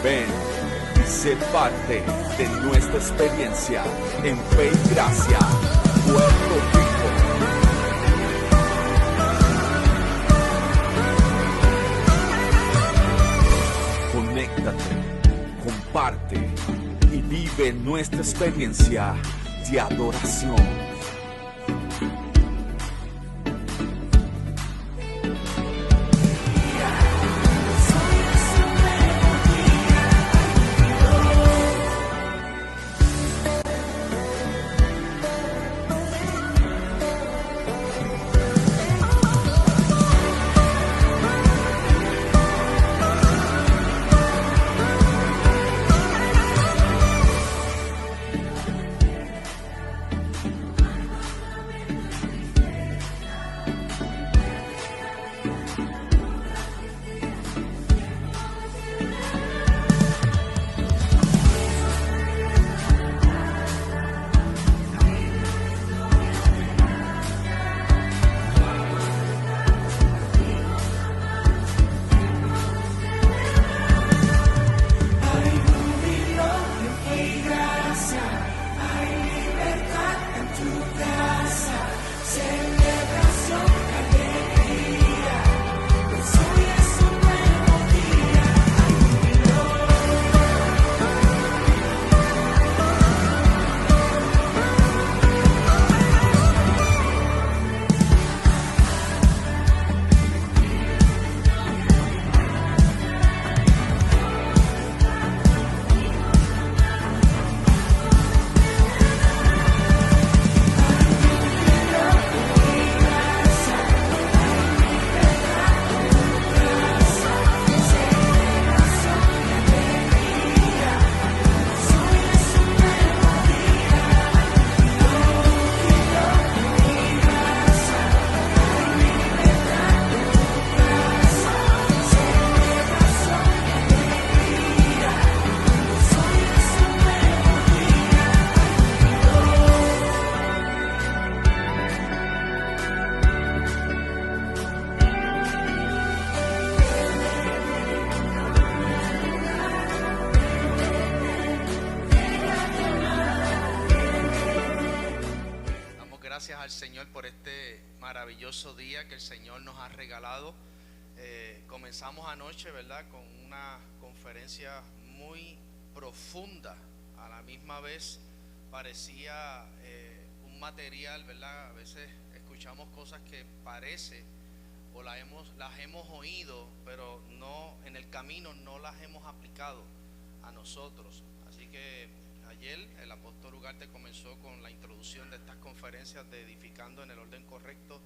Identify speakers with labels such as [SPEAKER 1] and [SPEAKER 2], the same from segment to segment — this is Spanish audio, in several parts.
[SPEAKER 1] Ven y sé parte de nuestra experiencia en Fe y Gracia, Puerto Rico. Conéctate, comparte y vive nuestra experiencia de adoración.
[SPEAKER 2] Gracias al Señor por este maravilloso día que el Señor nos ha regalado. Comenzamos anoche, ¿verdad?, con una conferencia muy profunda. A la misma vez parecía un material, ¿verdad? A veces escuchamos cosas que parece o las hemos oído, pero no en el camino no las hemos aplicado a nosotros. Así que ayer el apóstol Ugarte comenzó con la introducción de estas conferencias de Edificando en el Orden Correcto,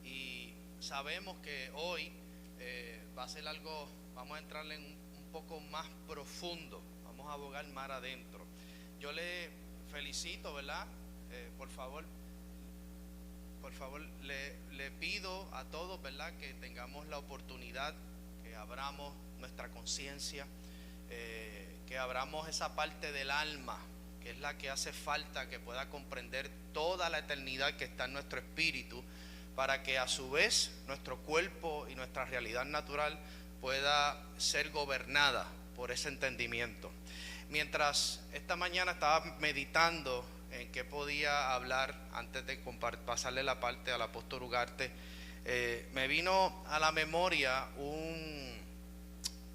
[SPEAKER 2] y sabemos que hoy va a ser algo, vamos a entrarle en un poco más profundo, vamos a abogar más adentro. Yo le felicito, ¿verdad? Por favor le pido a todos, ¿verdad?, que tengamos la oportunidad, que abramos nuestra conciencia, que abramos esa parte del alma que es la que hace falta, que pueda comprender toda la eternidad que está en nuestro espíritu, para que a su vez nuestro cuerpo y nuestra realidad natural pueda ser gobernada por ese entendimiento. Mientras esta mañana estaba meditando en qué podía hablar antes de pasarle la parte al apóstol Ugarte, me vino a la memoria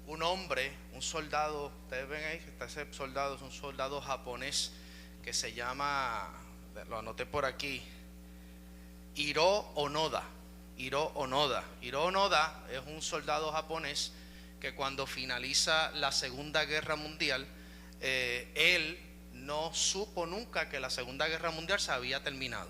[SPEAKER 2] un hombre, un soldado. Ustedes ven ahí, ese soldado es un soldado japonés que se llama, lo anoté por aquí, Hiro Onoda. Hiro Onoda es un soldado japonés que cuando finaliza la Segunda Guerra Mundial, él no supo nunca que la Segunda Guerra Mundial se había terminado,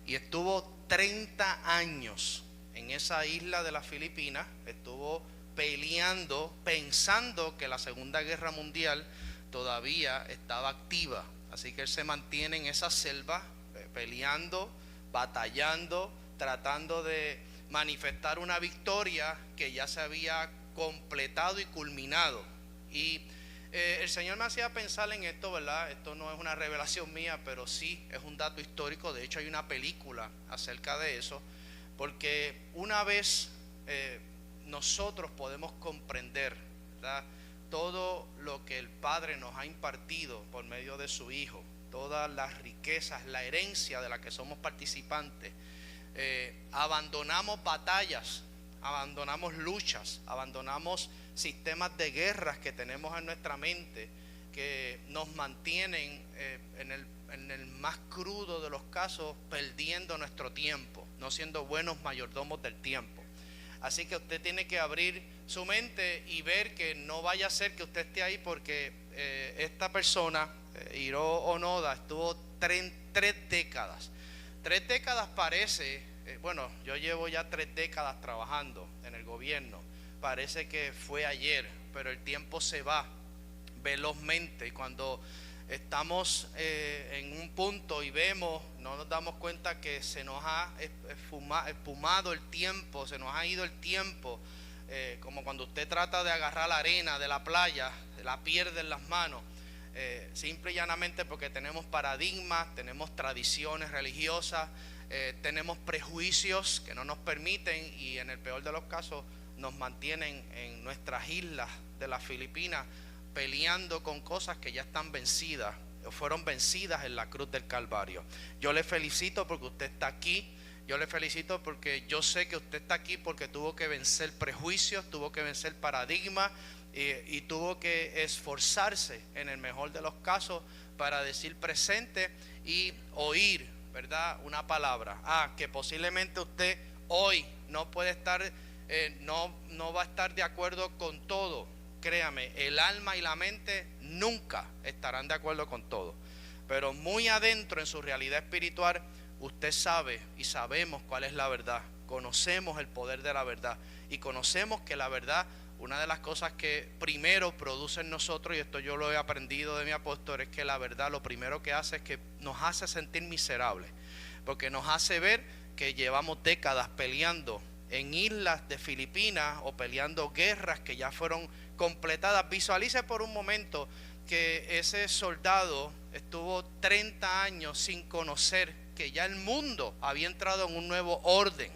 [SPEAKER 2] y estuvo 30 años en esa isla de las Filipinas, estuvo peleando, pensando que la Segunda Guerra Mundial todavía estaba activa. Así que él se mantiene en esa selva, peleando, batallando, tratando de manifestar una victoria que ya se había completado y culminado. Y el Señor me hacía pensar en esto, ¿verdad? Esto no es una revelación mía, pero sí es un dato histórico. De hecho hay una película acerca de eso, porque una vez nosotros podemos comprender, ¿verdad?, todo lo que el Padre nos ha impartido por medio de su Hijo, todas las riquezas, la herencia de la que somos participantes, abandonamos batallas, abandonamos luchas, abandonamos sistemas de guerras que tenemos en nuestra mente, que nos mantienen en el más crudo de los casos perdiendo nuestro tiempo, no siendo buenos mayordomos del tiempo. Así que usted tiene que abrir su mente y ver que no vaya a ser que usted esté ahí porque esta persona, Hiro Onoda, estuvo tres décadas. 3 décadas parece, bueno, yo llevo ya 3 décadas trabajando en el gobierno. Parece que fue ayer, pero el tiempo se va velozmente. Cuando estamos en un punto y vemos, no nos damos cuenta que se nos ha espumado el tiempo, se nos ha ido el tiempo, como cuando usted trata de agarrar la arena de la playa, la pierde en las manos, simple y llanamente porque tenemos paradigmas, tenemos tradiciones religiosas, tenemos prejuicios que no nos permiten y en el peor de los casos nos mantienen en nuestras islas de las Filipinas peleando con cosas que ya están vencidas o fueron vencidas en la cruz del Calvario. Yo le felicito porque usted está aquí. Yo le felicito porque yo sé que usted está aquí porque tuvo que vencer prejuicios, tuvo que vencer paradigmas y tuvo que esforzarse en el mejor de los casos para decir presente y oír, ¿verdad? Una palabra. Que posiblemente usted hoy no puede estar, no va a estar de acuerdo con todo. Créame, el alma y la mente nunca estarán de acuerdo con todo. Pero muy adentro en su realidad espiritual, usted sabe y sabemos cuál es la verdad. Conocemos el poder de la verdad. Y conocemos que la verdad, una de las cosas que primero produce en nosotros, y esto yo lo he aprendido de mi apóstol, es que la verdad lo primero que hace es que nos hace sentir miserables. Porque nos hace ver que llevamos décadas peleando en islas de Filipinas o peleando guerras que ya fueron completadas. Visualice por un momento que ese soldado estuvo 30 años sin conocer que ya el mundo había entrado en un nuevo orden,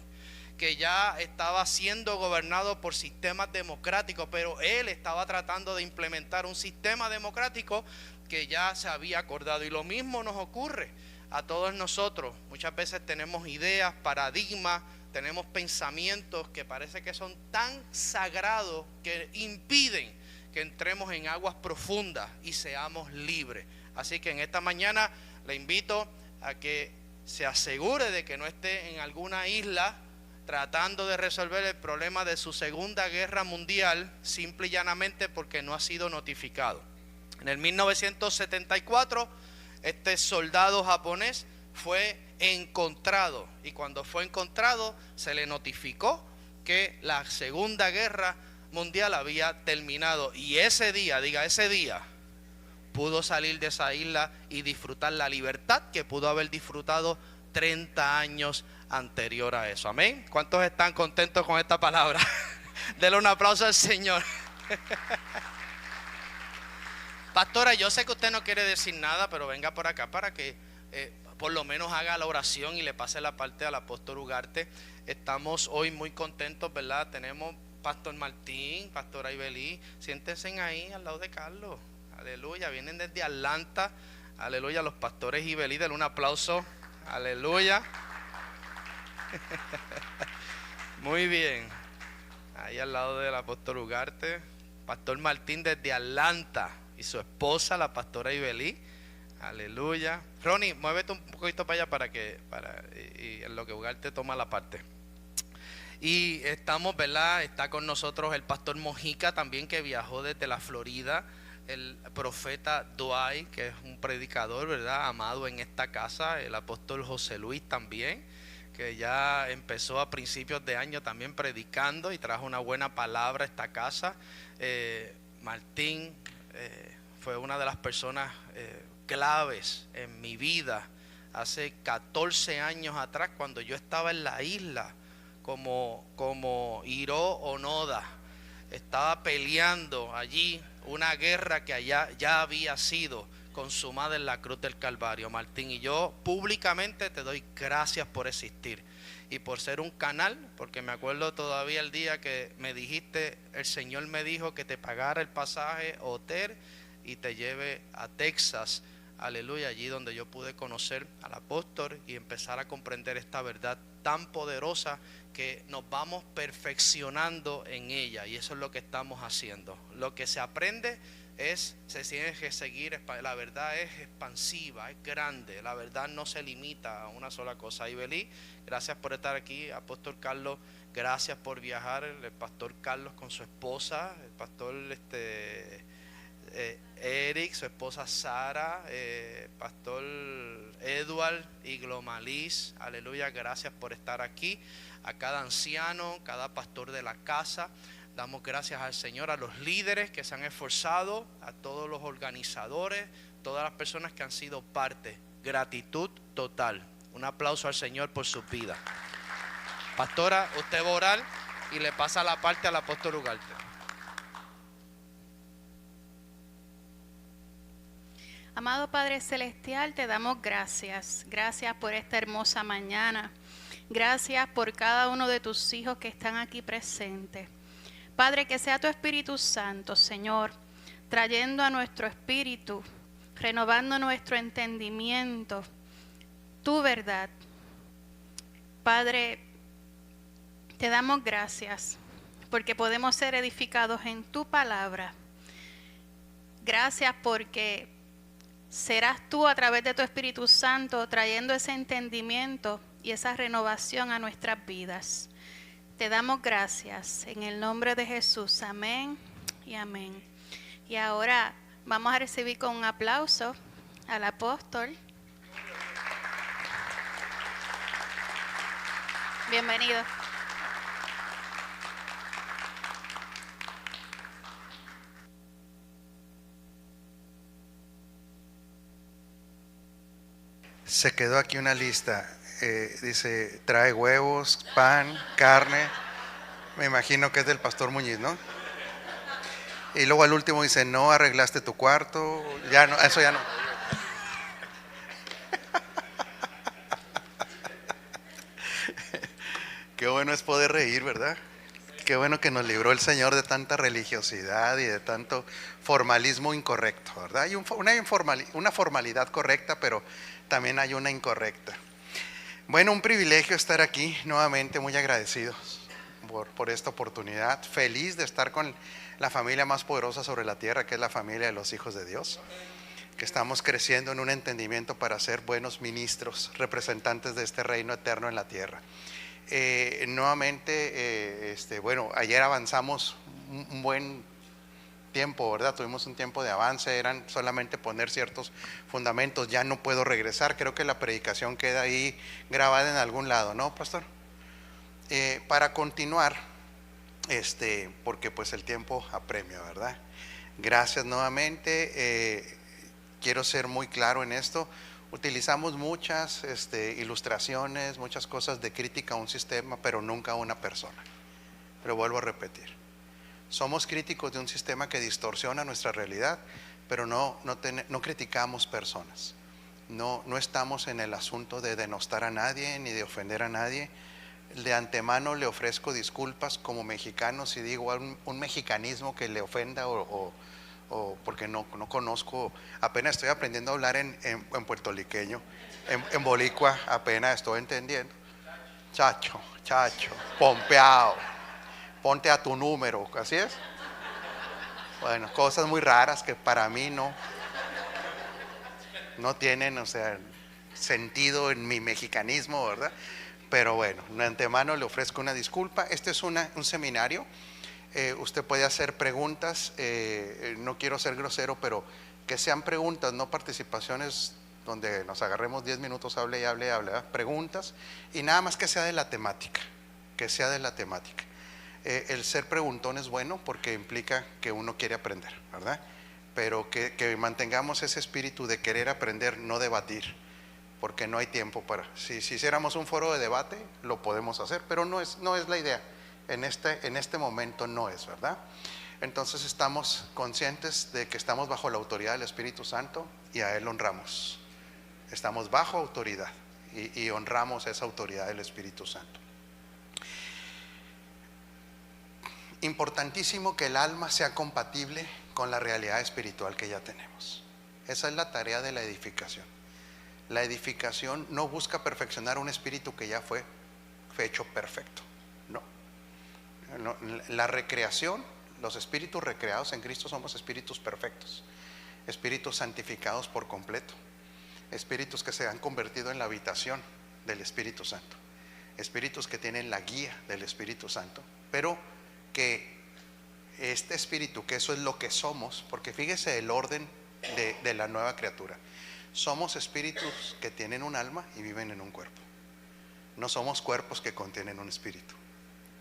[SPEAKER 2] que ya estaba siendo gobernado por sistemas democráticos, pero él estaba tratando de implementar un sistema democrático que ya se había acordado. Y lo mismo nos ocurre a todos nosotros. Muchas veces tenemos ideas, paradigmas, tenemos pensamientos que parece que son tan sagrados que impiden que entremos en aguas profundas y seamos libres. Así que en esta mañana le invito a que se asegure de que no esté en alguna isla tratando de resolver el problema de su Segunda Guerra Mundial simple y llanamente porque no ha sido notificado. En el 1974, este soldado japonés fue encontrado, y cuando fue encontrado se le notificó que la Segunda Guerra Mundial había terminado, y ese día, diga ese día, pudo salir de esa isla y disfrutar la libertad que pudo haber disfrutado 30 años anterior a eso. Amén. ¿Cuántos están contentos con esta palabra? Denle un aplauso al Señor. Pastora, yo sé que usted no quiere decir nada, pero venga por acá para que por lo menos haga la oración y le pase la parte al apóstol Ugarte. Estamos hoy muy contentos, ¿verdad? Tenemos Pastor Martín, Pastora Ibelí, siéntense ahí al lado de Carlos. Aleluya, vienen desde Atlanta. Aleluya, los pastores Ibelí, denle un aplauso. Aleluya. Muy bien. Ahí al lado del apóstol Ugarte, Pastor Martín desde Atlanta y su esposa, la pastora Ibelí. Aleluya. Ronnie, muévete un poquito para allá y en lo que Ugarte toma la parte. Y estamos, ¿verdad? Está con nosotros el pastor Mojica también, que viajó desde la Florida. El profeta Dwight, que es un predicador, ¿verdad? Amado en esta casa. El apóstol José Luis también, que ya empezó a principios de año también predicando y trajo una buena palabra a esta casa. Martín fue una de las personas claves en mi vida hace 14 años atrás, cuando yo estaba en la isla como Hiro Onoda. Estaba peleando allí una guerra que allá ya había sido consumada en la cruz del Calvario, Martín. Y yo públicamente te doy gracias por existir y por ser un canal, porque me acuerdo todavía el día que me dijiste, el Señor me dijo que te pagara el pasaje hotel y te lleve a Texas, aleluya, allí donde yo pude conocer al apóstol y empezar a comprender esta verdad tan poderosa que nos vamos perfeccionando en ella, y eso es lo que estamos haciendo. Lo que se aprende se tiene que seguir. La verdad es expansiva, es grande. La verdad no se limita a una sola cosa. Ibelí, gracias por estar aquí. Apóstol Carlos, gracias por viajar. El pastor Carlos con su esposa, el pastor Eric, su esposa Sara, pastor Edward y Glomalis, aleluya, gracias por estar aquí. A cada anciano, cada pastor de la casa, damos gracias al Señor, a los líderes que se han esforzado, a todos los organizadores, todas las personas que han sido parte. Gratitud total. Un aplauso al Señor por sus vidas. Pastora, usted va a orar y le pasa la parte al apóstol Ugarte.
[SPEAKER 3] Amado Padre Celestial, te damos gracias. Gracias por esta hermosa mañana. Gracias por cada uno de tus hijos que están aquí presentes. Padre, que sea tu Espíritu Santo, Señor, trayendo a nuestro espíritu, renovando nuestro entendimiento, tu verdad. Padre, te damos gracias porque podemos ser edificados en tu palabra. Gracias porque serás tú a través de tu Espíritu Santo trayendo ese entendimiento y esa renovación a nuestras vidas. Te damos gracias en el nombre de Jesús. Amén y amén. Y ahora vamos a recibir con un aplauso al apóstol. Bienvenido.
[SPEAKER 4] Se quedó aquí una lista. Dice, trae huevos, pan, carne. Me imagino que es del pastor Muñiz, ¿no? Y luego al último dice, no arreglaste tu cuarto. Ya no, eso ya no. Qué bueno es poder reír, ¿verdad? Qué bueno que nos libró el Señor de tanta religiosidad y de tanto formalismo incorrecto, ¿verdad? Hay una formalidad correcta, pero también hay una incorrecta. Bueno, un privilegio estar aquí nuevamente, muy agradecidos por esta oportunidad. Feliz de estar con la familia más poderosa sobre la tierra, que es la familia de los hijos de Dios. Que estamos creciendo en un entendimiento para ser buenos ministros, representantes de este reino eterno en la tierra. Nuevamente, bueno, ayer avanzamos un buen tiempo, ¿verdad? Tuvimos un tiempo de avance, eran solamente poner ciertos fundamentos, ya no puedo regresar, creo que la predicación queda ahí grabada en algún lado, ¿no, pastor? Para continuar, porque pues el tiempo apremia, ¿verdad? Gracias nuevamente, quiero ser muy claro en esto. Utilizamos muchas ilustraciones, muchas cosas de crítica a un sistema, pero nunca a una persona. Pero vuelvo a repetir. Somos críticos de un sistema que distorsiona nuestra realidad, pero no criticamos personas. No estamos en el asunto de denostar a nadie ni de ofender a nadie. De antemano le ofrezco disculpas como mexicano si digo un mexicanismo que le ofenda o porque no conozco, apenas estoy aprendiendo a hablar en puertorriqueño, en boricua apenas estoy entendiendo. Chacho, pompeado, ponte a tu número, así es. Bueno, cosas muy raras que para mí no tienen, o sea, sentido en mi mexicanismo, ¿verdad? Pero bueno, de antemano le ofrezco una disculpa. Este es un seminario. Usted puede hacer preguntas, no quiero ser grosero, pero que sean preguntas, no participaciones donde nos agarremos 10 minutos, hable, ¿verdad? Preguntas, y nada más que sea de la temática, el ser preguntón es bueno porque implica que uno quiere aprender, ¿verdad? Pero que mantengamos ese espíritu de querer aprender, no debatir, porque no hay tiempo para, si hiciéramos un foro de debate, lo podemos hacer, pero no es la idea. En este momento no es, ¿verdad? Entonces estamos conscientes de que estamos bajo la autoridad del Espíritu Santo y a Él honramos. Estamos bajo autoridad y honramos esa autoridad del Espíritu Santo. Importantísimo que el alma sea compatible con la realidad espiritual que ya tenemos. Esa es la tarea de la edificación. La edificación no busca perfeccionar un espíritu que ya fue hecho perfecto. No. La recreación, los espíritus recreados en Cristo somos espíritus perfectos, espíritus santificados por completo, espíritus que se han convertido en la habitación del Espíritu Santo, espíritus que tienen la guía del Espíritu Santo, pero que este espíritu, que eso es lo que somos, porque fíjese el orden de la nueva criatura. Somos espíritus que tienen un alma y viven en un cuerpo. No somos cuerpos que contienen un espíritu.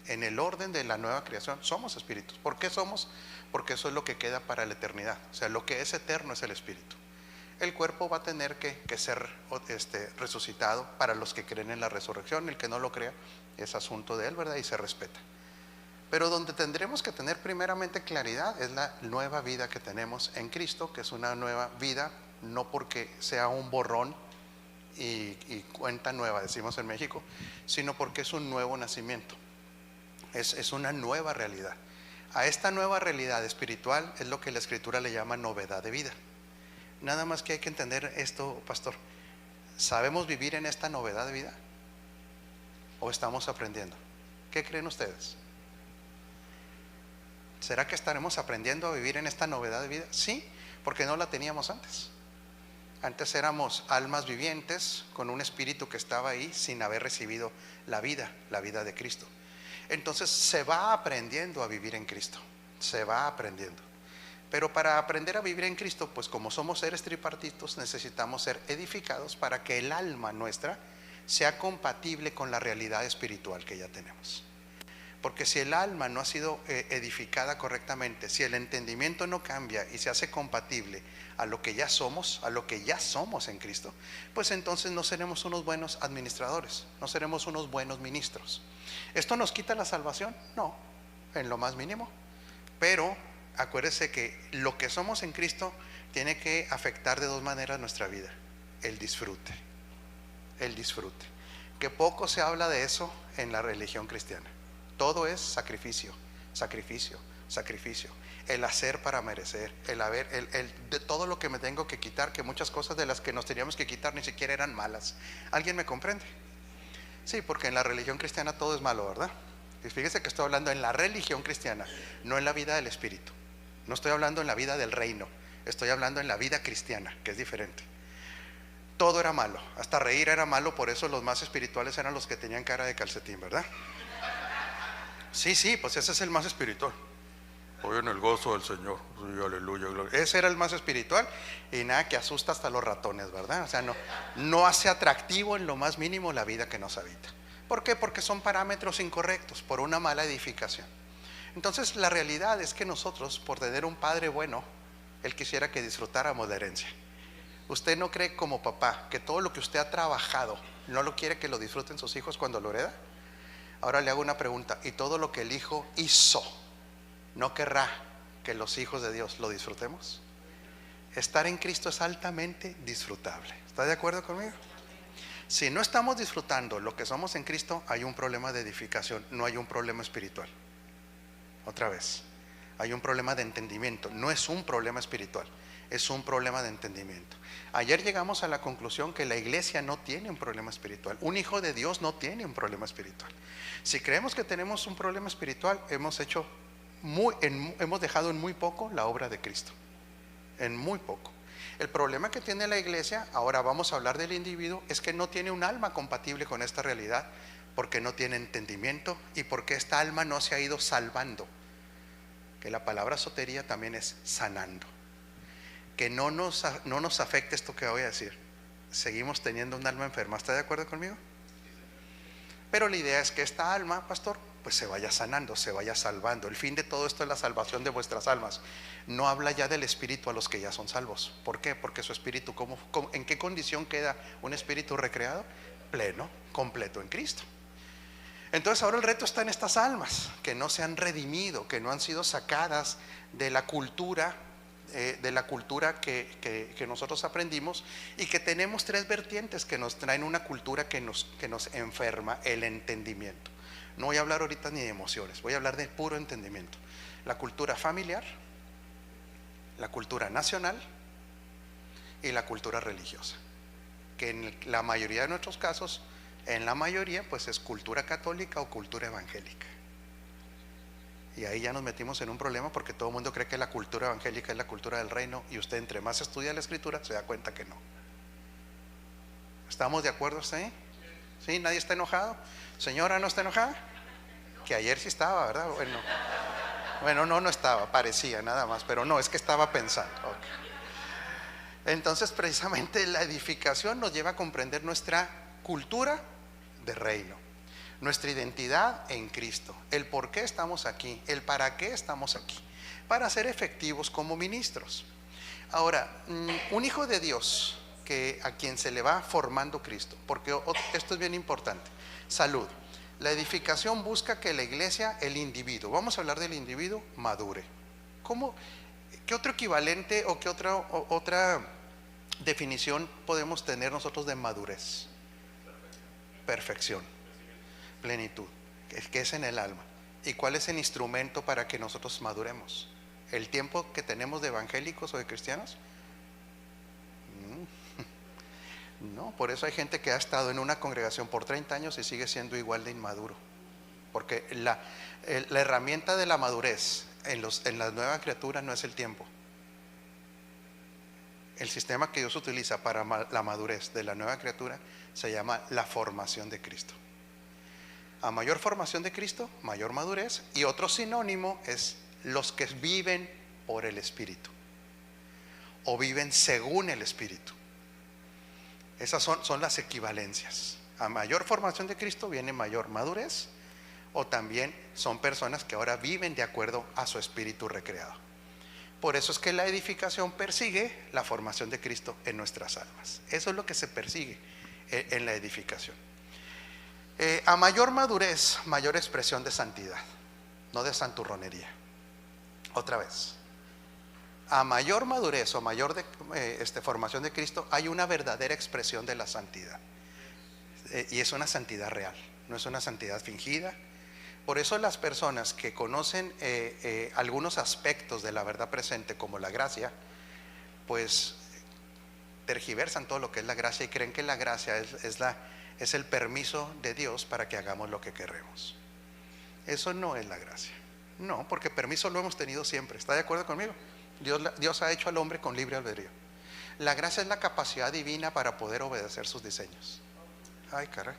[SPEAKER 4] En el orden de la nueva creación somos espíritus. ¿Por qué somos? Porque eso es lo que queda para la eternidad. O sea, lo que es eterno es el espíritu. El cuerpo va a tener que ser resucitado para los que creen en la resurrección. El que no lo crea es asunto de él, ¿verdad? Y se respeta. Pero donde tendremos que tener primeramente claridad es la nueva vida que tenemos en Cristo, que es una nueva vida, no porque sea un borrón y cuenta nueva, decimos en México, sino porque es un nuevo nacimiento, es una nueva realidad. A esta nueva realidad espiritual es lo que la Escritura le llama novedad de vida. Nada más que hay que entender esto, pastor. ¿Sabemos vivir en esta novedad de vida? ¿O estamos aprendiendo? ¿Qué creen ustedes? ¿Será que estaremos aprendiendo a vivir en esta novedad de vida? Sí, porque no la teníamos antes. Antes éramos almas vivientes con un espíritu que estaba ahí sin haber recibido la vida de Cristo. Entonces se va aprendiendo a vivir en Cristo, se va aprendiendo. Pero para aprender a vivir en Cristo, pues como somos seres tripartitos, necesitamos ser edificados para que el alma nuestra sea compatible con la realidad espiritual que ya tenemos. Porque si el alma no ha sido edificada correctamente, si el entendimiento no cambia y se hace compatible a lo que ya somos en Cristo, pues entonces no seremos unos buenos administradores, no seremos unos buenos ministros. ¿Esto nos quita la salvación? No, en lo más mínimo. Pero acuérdese que lo que somos en Cristo tiene que afectar de dos maneras nuestra vida. El disfrute. Que poco se habla de eso en la religión cristiana. Todo es sacrificio. El hacer para merecer, de todo lo que me tengo que quitar, que muchas cosas de las que nos teníamos que quitar ni siquiera eran malas. ¿Alguien me comprende? Sí, porque en la religión cristiana todo es malo, ¿verdad? Y fíjese que estoy hablando en la religión cristiana, no en la vida del espíritu. No estoy hablando en la vida del reino, estoy hablando en la vida cristiana, que es diferente. Todo era malo, hasta reír era malo, por eso los más espirituales eran los que tenían cara de calcetín, ¿verdad? Sí, pues ese es el más espiritual. Hoy en el gozo del Señor, sí, aleluya, gloria. Ese era el más espiritual y nada, que asusta hasta los ratones, ¿verdad? O sea, no hace atractivo en lo más mínimo la vida que nos habita. ¿Por qué? Porque son parámetros incorrectos, por una mala edificación. Entonces la realidad es que nosotros, por tener un padre bueno, Él quisiera que disfrutáramos la herencia. ¿Usted no cree como papá que todo lo que usted ha trabajado no lo quiere que lo disfruten sus hijos cuando lo hereda? Ahora le hago una pregunta: ¿y todo lo que el hijo hizo no querrá que los hijos de Dios lo disfrutemos? Estar en Cristo es altamente disfrutable. ¿Está de acuerdo conmigo? Si no estamos disfrutando lo que somos en Cristo, hay un problema de edificación, no hay un problema espiritual. Otra vez, hay un problema de entendimiento, no es un problema espiritual, es un problema de entendimiento. Ayer llegamos a la conclusión que la iglesia no tiene un problema espiritual. Un hijo de Dios no tiene un problema espiritual. Si creemos que tenemos un problema espiritual, hemos dejado en muy poco la obra de Cristo. En muy poco. El problema que tiene la iglesia, ahora vamos a hablar del individuo, es que no tiene un alma compatible con esta realidad, porque no tiene entendimiento y porque esta alma no se ha ido salvando. Que la palabra sotería también es sanando. Que no nos afecte esto que voy a decir. Seguimos teniendo un alma enferma. ¿Está de acuerdo conmigo? Pero la idea es que esta alma, pastor, pues se vaya sanando, se vaya salvando. El fin de todo esto es la salvación de vuestras almas. No habla ya del espíritu a los que ya son salvos. ¿Por qué? Porque su espíritu, ¿en qué condición queda un espíritu recreado? Pleno, completo en Cristo. Entonces ahora el reto está en estas almas que no se han redimido, que no han sido sacadas de la cultura, que nosotros aprendimos, y que tenemos tres vertientes que nos traen una cultura que nos enferma el entendimiento. No voy a hablar ahorita ni de emociones, voy a hablar de puro entendimiento. La cultura familiar, la cultura nacional y la cultura religiosa, que en la mayoría de nuestros casos, en la mayoría, pues es cultura católica o cultura evangélica. Y ahí ya nos metimos en un problema, porque todo el mundo cree que la cultura evangélica es la cultura del reino, y usted entre más estudia la escritura se da cuenta que no. ¿Estamos de acuerdo usted? ¿Sí? ¿Nadie está enojado? ¿Señora no está enojada? Que ayer sí estaba, ¿verdad? Bueno, no estaba, parecía nada más, pero no, es que estaba pensando. Okay. Entonces precisamente la edificación nos lleva a comprender nuestra cultura de reino, nuestra identidad en Cristo, el por qué estamos aquí, el para qué estamos aquí, para ser efectivos como ministros. Ahora, un hijo de Dios a quien se le va formando Cristo, porque esto es bien importante. Salud. La edificación busca que la iglesia, el individuo, vamos a hablar del individuo, madure. ¿Qué otro equivalente o qué otra definición podemos tener nosotros de madurez? Perfección, plenitud, que es en el alma. ¿Y cuál es el instrumento para que nosotros maduremos? ¿El tiempo que tenemos de evangélicos o de cristianos? No, por eso hay gente que ha estado en una congregación por 30 años y sigue siendo igual de inmaduro, porque la herramienta de la madurez en la nueva criatura no es el tiempo. El sistema que Dios utiliza para la madurez de la nueva criatura se llama la formación de Cristo. A mayor formación de Cristo, mayor madurez. Y otro sinónimo es los que viven por el Espíritu, o viven según el Espíritu. Esas son las equivalencias. A mayor formación de Cristo viene mayor madurez, o también son personas que ahora viven de acuerdo a su espíritu recreado. Por eso es que la edificación persigue la formación de Cristo en nuestras almas. Eso es lo que se persigue en la edificación. A mayor madurez, mayor expresión de santidad, no de santurronería. Otra vez, a mayor madurez o mayor formación de Cristo, hay una verdadera expresión de la santidad, y es una santidad real, no es una santidad fingida. Por eso las personas que conocen algunos aspectos de la verdad presente, como la gracia, pues tergiversan todo lo que es la gracia y creen que la gracia es el permiso de Dios para que hagamos lo que queremos. Eso no es la gracia. No, porque permiso lo hemos tenido siempre. ¿Está de acuerdo conmigo? Dios ha hecho al hombre con libre albedrío. La gracia es la capacidad divina para poder obedecer sus diseños. Ay, caray.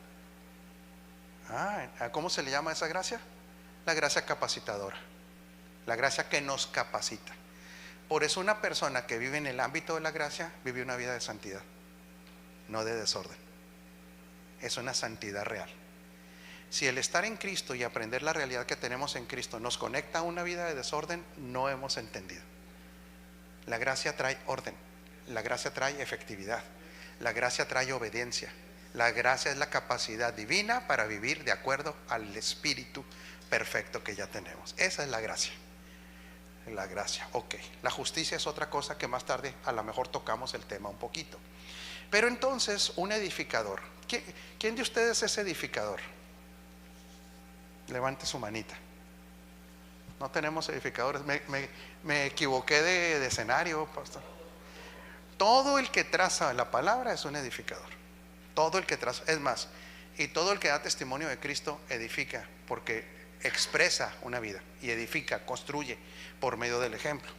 [SPEAKER 4] ¿Cómo se le llama a esa gracia? La gracia capacitadora, la gracia que nos capacita. Por eso una persona que vive en el ámbito de la gracia vive una vida de santidad, no de desorden. Es una santidad real. Si el estar en Cristo y aprender la realidad que tenemos en Cristo nos conecta a una vida de desorden, no hemos entendido. La gracia trae orden, la gracia trae efectividad, la gracia trae obediencia. La gracia es la capacidad divina para vivir de acuerdo al espíritu perfecto que ya tenemos. Esa es la gracia. La gracia, ok. La justicia es otra cosa que más tarde a lo mejor tocamos el tema un poquito. Pero entonces, un edificador. ¿Quién de ustedes es edificador? Levante su manita. No tenemos edificadores. Me equivoqué de escenario, pastor. Todo el que traza la palabra es un edificador. Todo el que traza, es más, y todo el que da testimonio de Cristo edifica, porque expresa una vida y edifica, construye por medio del ejemplo.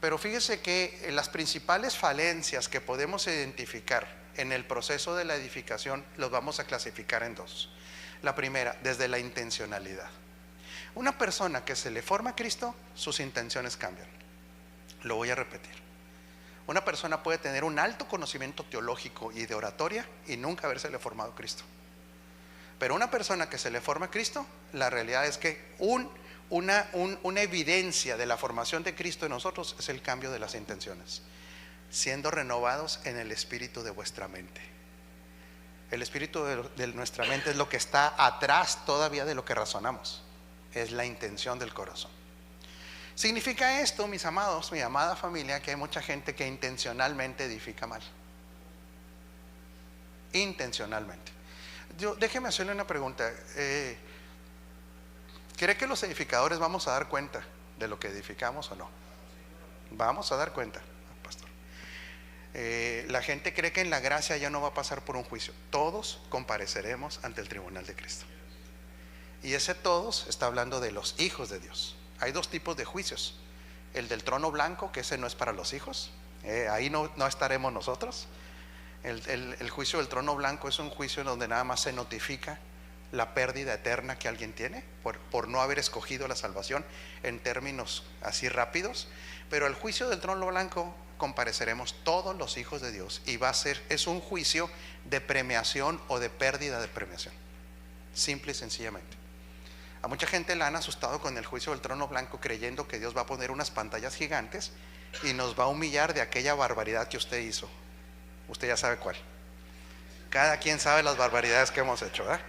[SPEAKER 4] Pero fíjese que las principales falencias que podemos identificar en el proceso de la edificación los vamos a clasificar en dos. La primera, desde la intencionalidad. Una persona que se le forma a Cristo, sus intenciones cambian. Lo voy a repetir. Una persona puede tener un alto conocimiento teológico y de oratoria y nunca habérsele formado a Cristo. Pero una persona que se le forma a Cristo, la realidad es que una evidencia de la formación de Cristo en nosotros es el cambio de las intenciones, siendo renovados en el espíritu de vuestra mente. El espíritu de nuestra mente es lo que está atrás todavía de lo que razonamos. Es la intención del corazón. ¿Significa esto, mis amados, mi amada familia, que hay mucha gente que intencionalmente edifica mal? Intencionalmente. Déjeme hacerle una pregunta. ¿Cree que los edificadores vamos a dar cuenta de lo que edificamos o no? Vamos a dar cuenta, pastor. La gente cree que en la gracia ya no va a pasar por un juicio. Todos compareceremos ante el tribunal de Cristo. Y ese todos está hablando de los hijos de Dios. Hay dos tipos de juicios. El del trono blanco, que ese no es para los hijos. Ahí no estaremos nosotros. El juicio del trono blanco es un juicio donde nada más se notifica la pérdida eterna que alguien tiene por no haber escogido la salvación, en términos así rápidos. Pero al juicio del trono blanco compareceremos todos los hijos de Dios, y es un juicio de premiación o de pérdida de premiación, simple y sencillamente. A mucha gente la han asustado con el juicio del trono blanco, creyendo que Dios va a poner unas pantallas gigantes y nos va a humillar de aquella barbaridad que usted hizo. Usted ya sabe cuál. Cada quien sabe las barbaridades que hemos hecho, ¿verdad?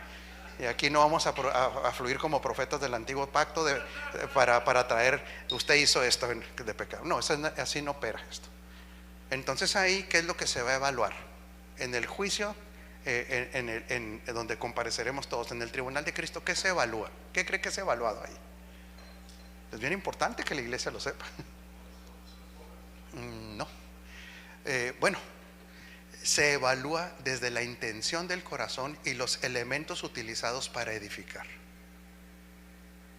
[SPEAKER 4] Y aquí no vamos a fluir como profetas del antiguo pacto para traer, usted hizo esto de pecado. No, así no opera esto. Entonces ahí, ¿qué es lo que se va a evaluar? En el juicio, en donde compareceremos todos, en el tribunal de Cristo, ¿qué se evalúa? ¿Qué cree que se ha evaluado ahí? Es bien importante que la iglesia lo sepa. No. Bueno, se evalúa desde la intención del corazón y los elementos utilizados para edificar.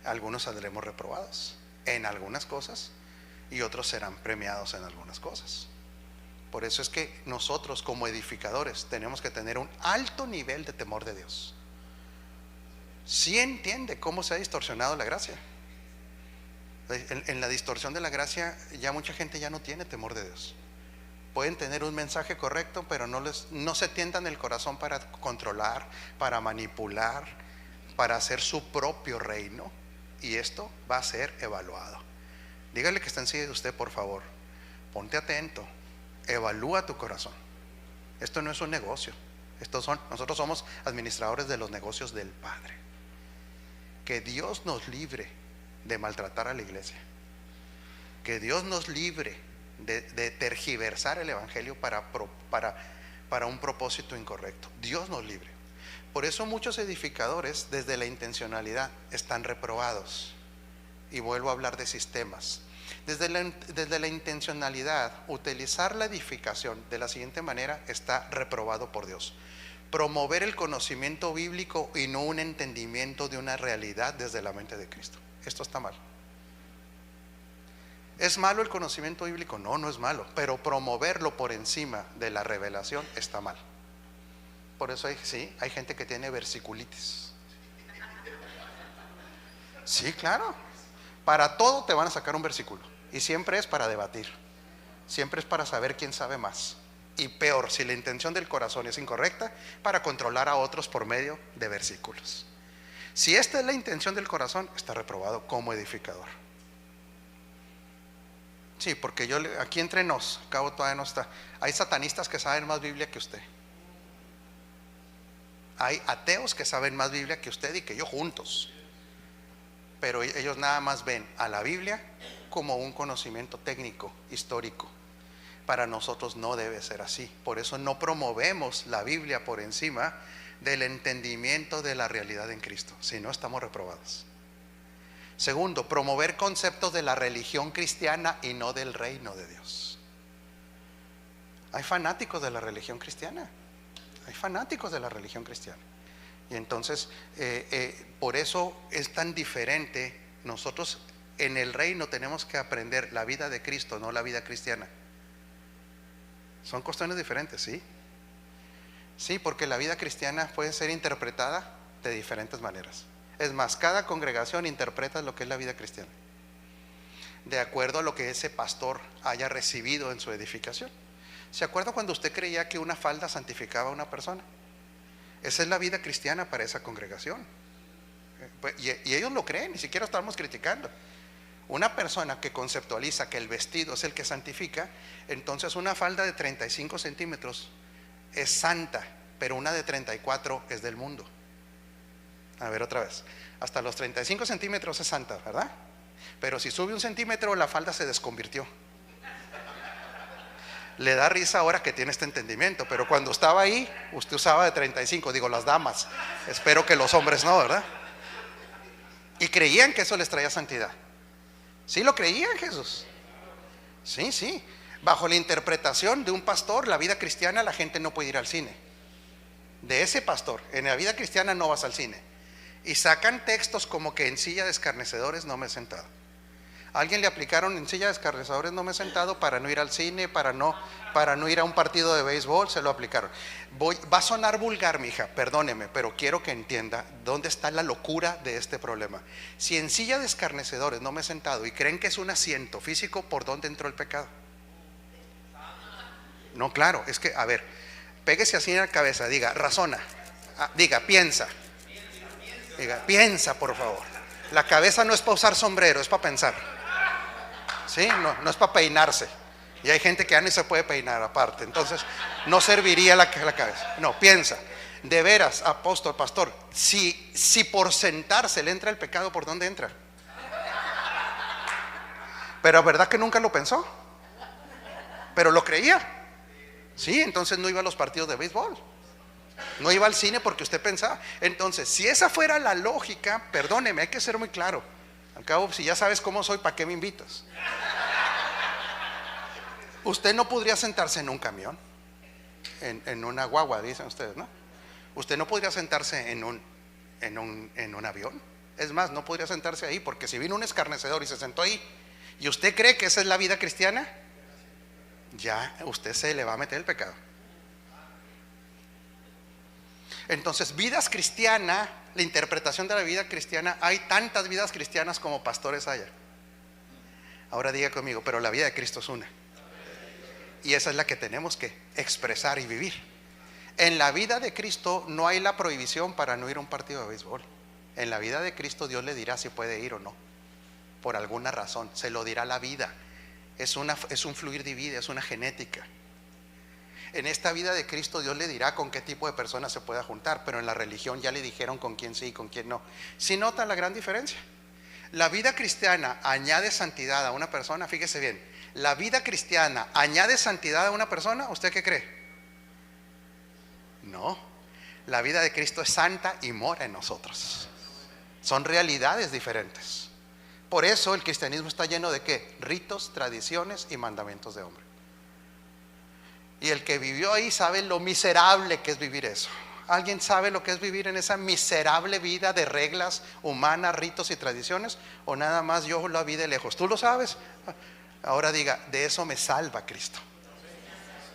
[SPEAKER 4] Algunos saldremos reprobados en algunas cosas y otros serán premiados en algunas cosas. Por eso es que nosotros, como edificadores, tenemos que tener un alto nivel de temor de Dios. ¿Sí entiende cómo se ha distorsionado la gracia? En la distorsión de la gracia, ya mucha gente ya no tiene temor de Dios. Pueden tener un mensaje correcto, pero no se tientan el corazón para controlar, para manipular, para hacer su propio reino. Y esto va a ser evaluado. Dígale que está encima de usted, por favor. Ponte atento. Evalúa tu corazón. Esto no es un negocio. Nosotros somos administradores de los negocios del Padre. Que Dios nos libre de maltratar a la iglesia. Que Dios nos libre de tergiversar el evangelio para un propósito incorrecto. Dios nos libre. Por eso muchos edificadores, desde la intencionalidad, están reprobados. Y vuelvo a hablar de sistemas. Desde la intencionalidad, utilizar la edificación de la siguiente manera está reprobado por Dios. Promover el conocimiento bíblico y no un entendimiento de una realidad desde la mente de Cristo. Esto está mal. ¿Es malo el conocimiento bíblico? No, no es malo, pero promoverlo por encima de la revelación está mal. Por eso hay gente que tiene versiculitis. Sí, claro. Para todo te van a sacar un versículo, y siempre es para debatir, siempre es para saber quién sabe más. Y peor, si la intención del corazón es incorrecta, para controlar a otros por medio de versículos. Si esta es la intención del corazón, está reprobado como edificador. Sí, porque aquí entre nos, cabo todavía no está. Hay satanistas que saben más Biblia que usted. Hay ateos que saben más Biblia que usted y que yo juntos. Pero ellos nada más ven a la Biblia como un conocimiento técnico, histórico. Para nosotros no debe ser así. Por eso no promovemos la Biblia por encima del entendimiento de la realidad en Cristo. Si no, estamos reprobados. Segundo, promover conceptos de la religión cristiana y no del reino de Dios. Hay fanáticos de la religión cristiana. Hay fanáticos de la religión cristiana. Y entonces, por eso es tan diferente. Nosotros en el reino tenemos que aprender la vida de Cristo, no la vida cristiana. Son cuestiones diferentes, ¿sí? Sí, porque la vida cristiana puede ser interpretada de diferentes maneras. Es más, cada congregación interpreta lo que es la vida cristiana, de acuerdo a lo que ese pastor haya recibido en su edificación. ¿Se acuerda cuando usted creía que una falda santificaba a una persona? Esa es la vida cristiana para esa congregación. Y ellos lo creen, ni siquiera estamos criticando. Una persona que conceptualiza que el vestido es el que santifica, entonces una falda de 35 centímetros es santa, pero una de 34 es del mundo. A ver otra vez. Hasta los 35 centímetros es santa, ¿verdad? Pero si sube 1 centímetro, la falda se desconvirtió. Le da risa ahora que tiene este entendimiento, pero cuando estaba ahí, usted usaba de 35, digo las damas. Espero que los hombres no, ¿verdad? Y creían que eso les traía santidad. ¿Sí lo creían, Jesús? Sí, sí. Bajo la interpretación de un pastor, la vida cristiana, la gente no puede ir al cine. De ese pastor, en la vida cristiana no vas al cine. Y sacan textos como que en silla de escarnecedores no me he sentado. ¿A alguien le aplicaron en silla de escarnecedores no me he sentado para no ir al cine, para no ir a un partido de béisbol? Se lo aplicaron. Va a sonar vulgar, mija, perdóneme, pero quiero que entienda dónde está la locura de este problema. Si en silla de escarnecedores no me he sentado y creen que es un asiento físico, ¿por dónde entró el pecado? No, claro, es que, a ver, péguese así en la cabeza, diga, razona, diga, piensa. Diga, piensa, por favor. La cabeza no es para usar sombrero, es para pensar. ¿Sí? No es para peinarse. Y hay gente que ya ni se puede peinar aparte. Entonces no serviría la cabeza. No, piensa. De veras, apóstol, pastor, si por sentarse le entra el pecado, ¿por dónde entra? Pero ¿verdad que nunca lo pensó? Pero lo creía. Sí, entonces no iba a los partidos de béisbol. No iba al cine porque usted pensaba. Entonces, si esa fuera la lógica, perdóneme, hay que ser muy claro. Al cabo, si ya sabes cómo soy, ¿para qué me invitas? Usted no podría sentarse en un camión, en una guagua, dicen ustedes, ¿no? Usted no podría sentarse en un avión. Es más, no podría sentarse ahí, porque si vino un escarnecedor y se sentó ahí, y usted cree que esa es la vida cristiana, ya usted se le va a meter el pecado. Entonces, vidas cristianas, la interpretación de la vida cristiana, hay tantas vidas cristianas como pastores haya. Ahora diga conmigo, pero la vida de Cristo es una. Y esa es la que tenemos que expresar y vivir. En la vida de Cristo no hay la prohibición para no ir a un partido de béisbol. En la vida de Cristo Dios le dirá si puede ir o no. Por alguna razón, se lo dirá la vida. Es un fluir de vida, es una genética. En esta vida de Cristo Dios le dirá con qué tipo de personas se pueda juntar, pero en la religión ya le dijeron con quién sí y con quién no. ¿Sí nota la gran diferencia? La vida cristiana añade santidad a una persona, fíjese bien, la vida cristiana añade santidad a una persona, ¿usted qué cree? No, la vida de Cristo es santa y mora en nosotros. Son realidades diferentes. Por eso el cristianismo está lleno de ¿qué? Ritos, tradiciones y mandamientos de hombre. Y el que vivió ahí sabe lo miserable que es vivir eso. ¿Alguien sabe lo que es vivir en esa miserable vida de reglas humanas, ritos y tradiciones? ¿O nada más yo la vi de lejos? ¿Tú lo sabes? Ahora diga, de eso me salva Cristo.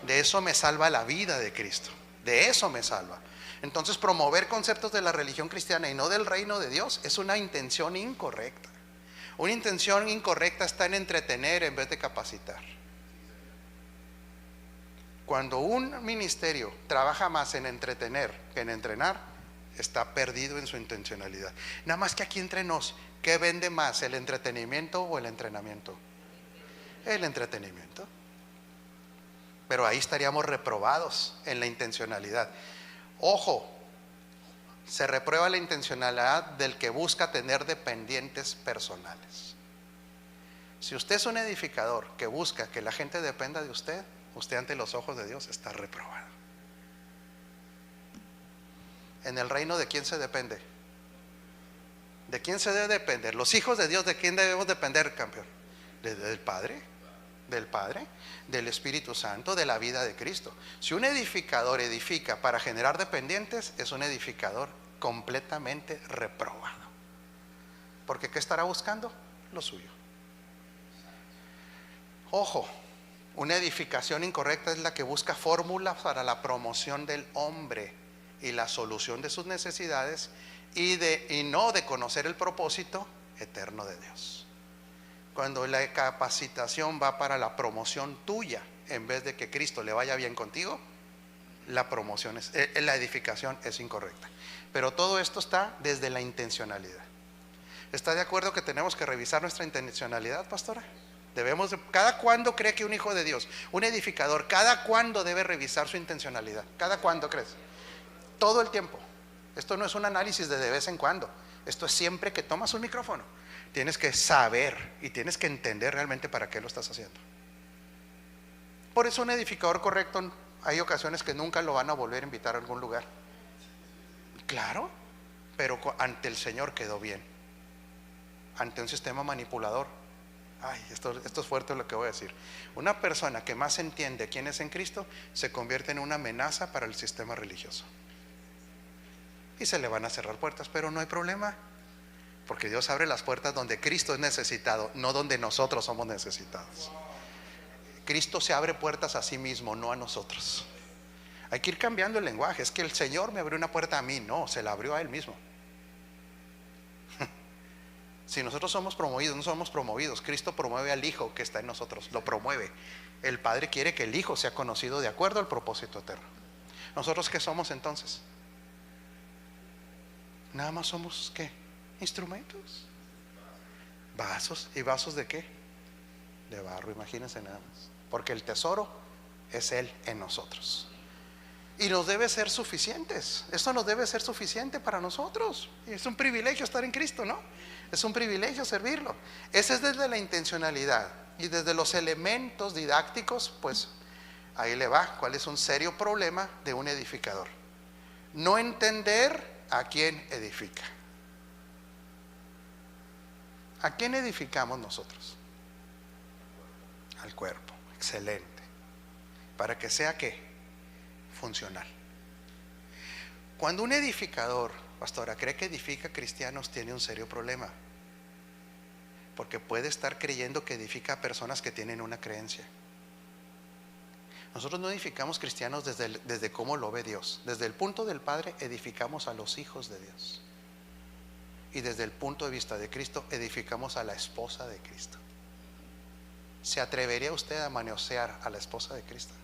[SPEAKER 4] De eso me salva la vida de Cristo. De eso me salva. Entonces, promover conceptos de la religión cristiana y no del reino de Dios es una intención incorrecta. Una intención incorrecta está en entretener en vez de capacitar. Cuando un ministerio trabaja más en entretener que en entrenar, está perdido en su intencionalidad. Nada más que aquí entre nos, ¿qué vende más, el entretenimiento o el entrenamiento? El entretenimiento. Pero ahí estaríamos reprobados en la intencionalidad. Ojo, se reprueba la intencionalidad del que busca tener dependientes personales. Si usted es un edificador que busca que la gente dependa de usted, usted ante los ojos de Dios está reprobado. En el reino, ¿de quién se depende? ¿De quién se debe depender? Los hijos de Dios, ¿de quién debemos depender, campeón? Del Padre, del Espíritu Santo, de la vida de Cristo. Si un edificador edifica para generar dependientes, es un edificador completamente reprobado. Porque ¿qué estará buscando? Lo suyo. Ojo, una edificación incorrecta es la que busca fórmulas para la promoción del hombre y la solución de sus necesidades y no de conocer el propósito eterno de Dios. Cuando la capacitación va para la promoción tuya en vez de que Cristo le vaya bien contigo, la edificación es incorrecta. Pero todo esto está desde la intencionalidad. ¿Está de acuerdo que tenemos que revisar nuestra intencionalidad, pastora? ¿Cada cuándo cree que un hijo de Dios, un edificador, cada cuándo debe revisar su intencionalidad? ¿Cada cuándo crees? todo el tiempo. Esto no es un análisis de vez en cuando. Esto es siempre que tomas un micrófono. Tienes que saber y tienes que entender realmente para qué lo estás haciendo. Por eso un edificador correcto, hay ocasiones que nunca lo van a volver a invitar a algún lugar. Claro, pero ante el Señor quedó bien. Ante un sistema manipulador. Ay, esto es fuerte lo que voy a decir. Una persona que más entiende quién es en Cristo se convierte en una amenaza para el sistema religioso. Y se le van a cerrar puertas, pero no hay problema. Porque Dios abre las puertas donde Cristo es necesitado, no donde nosotros somos necesitados. Cristo se abre puertas a sí mismo, no a nosotros. Hay que ir cambiando el lenguaje. Es que el Señor me abrió una puerta a mí. No, se la abrió a Él mismo. Si nosotros somos promovidos, no somos promovidos. Cristo promueve al Hijo que está en nosotros, lo promueve. El Padre quiere que el Hijo sea conocido de acuerdo al propósito eterno. ¿Nosotros qué somos entonces? Nada más somos ¿qué? Instrumentos. Vasos. ¿Y vasos de qué? De barro, imagínense nada más. Porque el tesoro es Él en nosotros. Y nos debe ser suficientes. Esto nos debe ser suficiente para nosotros. Y es un privilegio estar en Cristo, ¿no? Es un privilegio servirlo. Ese es desde la intencionalidad. Y desde los elementos didácticos, pues ahí le va. ¿Cuál es un serio problema de un edificador? No entender a quién edifica. ¿A quién edificamos nosotros? Al cuerpo. Excelente. Para que sea ¿qué? Funcional. Cuando un edificador, pastora, cree que edifica cristianos, tiene un serio problema, porque puede estar creyendo que edifica a personas que tienen una creencia. Nosotros no edificamos cristianos desde cómo lo ve Dios. Desde el punto del Padre edificamos a los hijos de Dios, y desde el punto de vista de Cristo edificamos a la esposa de Cristo. ¿Se atrevería usted a manosear a la esposa de Cristo?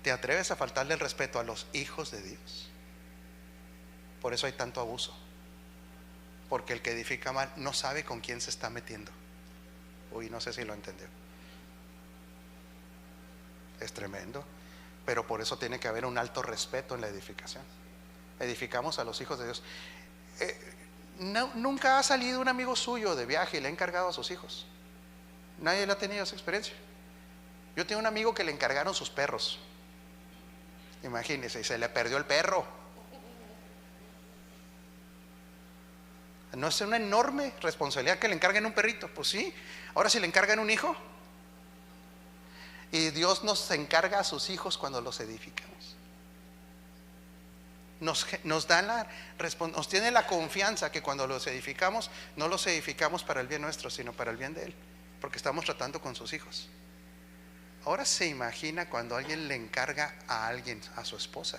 [SPEAKER 4] ¿Te atreves a faltarle el respeto a los hijos de Dios? Por eso hay tanto abuso. Porque el que edifica mal no sabe con quién se está metiendo. Uy, no sé si lo entendió. Es tremendo. Pero por eso tiene que haber un alto respeto en la edificación. Edificamos a los hijos de Dios. Nunca ha salido un amigo suyo de viaje y le ha encargado a sus hijos. Nadie le ha tenido esa experiencia. Yo tengo un amigo que le encargaron sus perros. Imagínense, y se le perdió el perro. ¿No es una enorme responsabilidad que le encarguen un perrito? Pues sí. Ahora si le encargan un hijo. Y Dios nos encarga a sus hijos cuando los edificamos. Nos da nos tiene la confianza que cuando los edificamos, no los edificamos para el bien nuestro, sino para el bien de Él, porque estamos tratando con sus hijos. Ahora se imagina cuando alguien le encarga a alguien, a su esposa.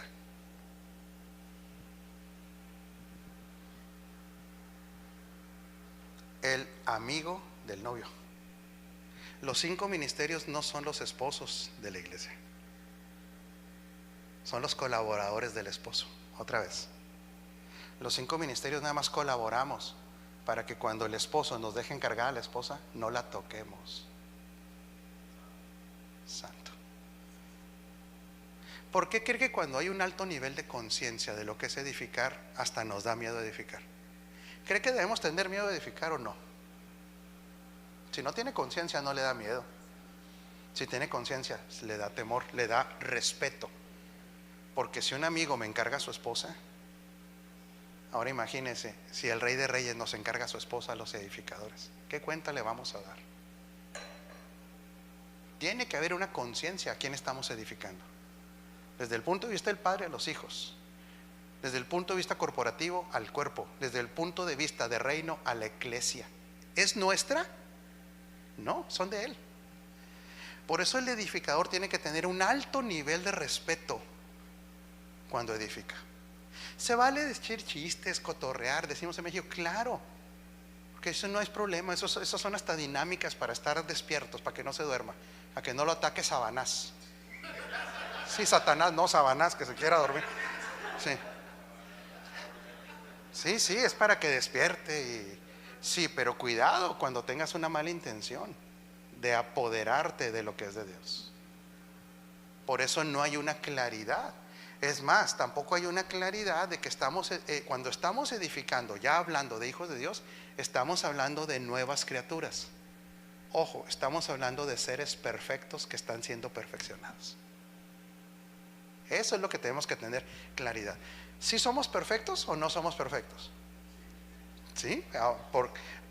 [SPEAKER 4] El amigo del novio. Los 5 ministerios no son los esposos de la iglesia, son los colaboradores del esposo. Otra vez, los 5 ministerios nada más colaboramos para que cuando el esposo nos deje encargar a la esposa, no la toquemos. Santo. ¿Por qué cree que cuando hay un alto nivel de conciencia de lo que es edificar, hasta nos da miedo edificar? ¿Cree que debemos tener miedo de edificar o no? Si no tiene conciencia, no le da miedo. Si tiene conciencia, le da temor, le da respeto. Porque si un amigo me encarga a su esposa, ahora imagínense, si el Rey de Reyes nos encarga a su esposa, a los edificadores, ¿qué cuenta le vamos a dar? Tiene que haber una conciencia a quién estamos edificando. Desde el punto de vista del Padre a los hijos, desde el punto de vista corporativo al cuerpo, desde el punto de vista de reino a la iglesia. ¿Es nuestra? No, son de Él. Por eso el edificador tiene que tener un alto nivel de respeto cuando edifica. Se vale decir chistes, cotorrear, decimos en México, claro, porque eso no es problema, esas son hasta dinámicas para estar despiertos, para que no se duerma, a que no lo ataque Sabanás. Sí, Satanás, no Sabanás, que se quiera dormir. Sí, es para que despierte. Sí, pero cuidado cuando tengas una mala intención de apoderarte de lo que es de Dios. Por eso no hay una claridad. Es más, tampoco hay una claridad de que cuando estamos edificando, ya hablando de hijos de Dios, estamos hablando de nuevas criaturas. Ojo, estamos hablando de seres perfectos que están siendo perfeccionados. Eso es lo que tenemos que tener claridad. ¿Sí somos perfectos o no somos perfectos? ¿Sí?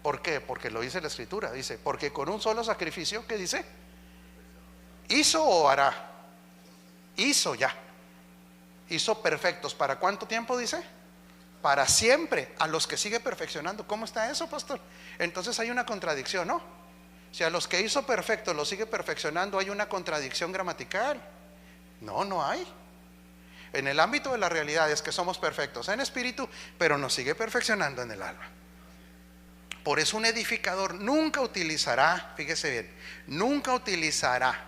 [SPEAKER 4] ¿Por qué? Porque lo dice la Escritura. Dice, porque con un solo sacrificio, ¿qué dice? ¿Hizo o hará? Hizo ya. Hizo perfectos. ¿Para cuánto tiempo dice? Para siempre, a los que sigue perfeccionando. ¿Cómo está eso, pastor? Entonces hay una contradicción, ¿no? Si a los que hizo perfectos los sigue perfeccionando, ¿hay una contradicción gramatical? No, no hay. En el ámbito de la realidad es que somos perfectos en espíritu, pero nos sigue perfeccionando en el alma. Por eso un edificador nunca utilizará, fíjese bien, nunca utilizará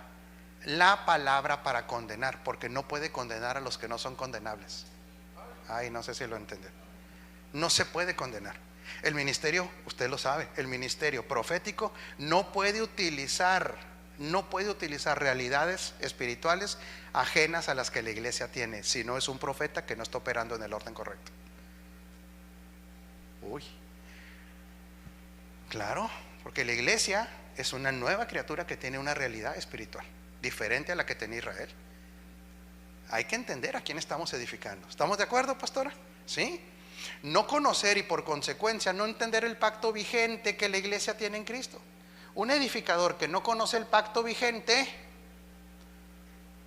[SPEAKER 4] la palabra para condenar, porque no puede condenar a los que no son condenables. Ay, no sé si lo entienden. No se puede condenar. El ministerio, usted lo sabe, el ministerio profético no puede utilizar realidades espirituales ajenas a las que la iglesia tiene, si no es un profeta que no está operando en el orden correcto. Uy, claro, porque la iglesia es una nueva criatura que tiene una realidad espiritual diferente a la que tenía Israel. Hay que entender a quién estamos edificando. ¿Estamos de acuerdo, pastora? ¿Sí? No conocer y por consecuencia no entender el pacto vigente que la iglesia tiene en Cristo. Un edificador que no conoce el pacto vigente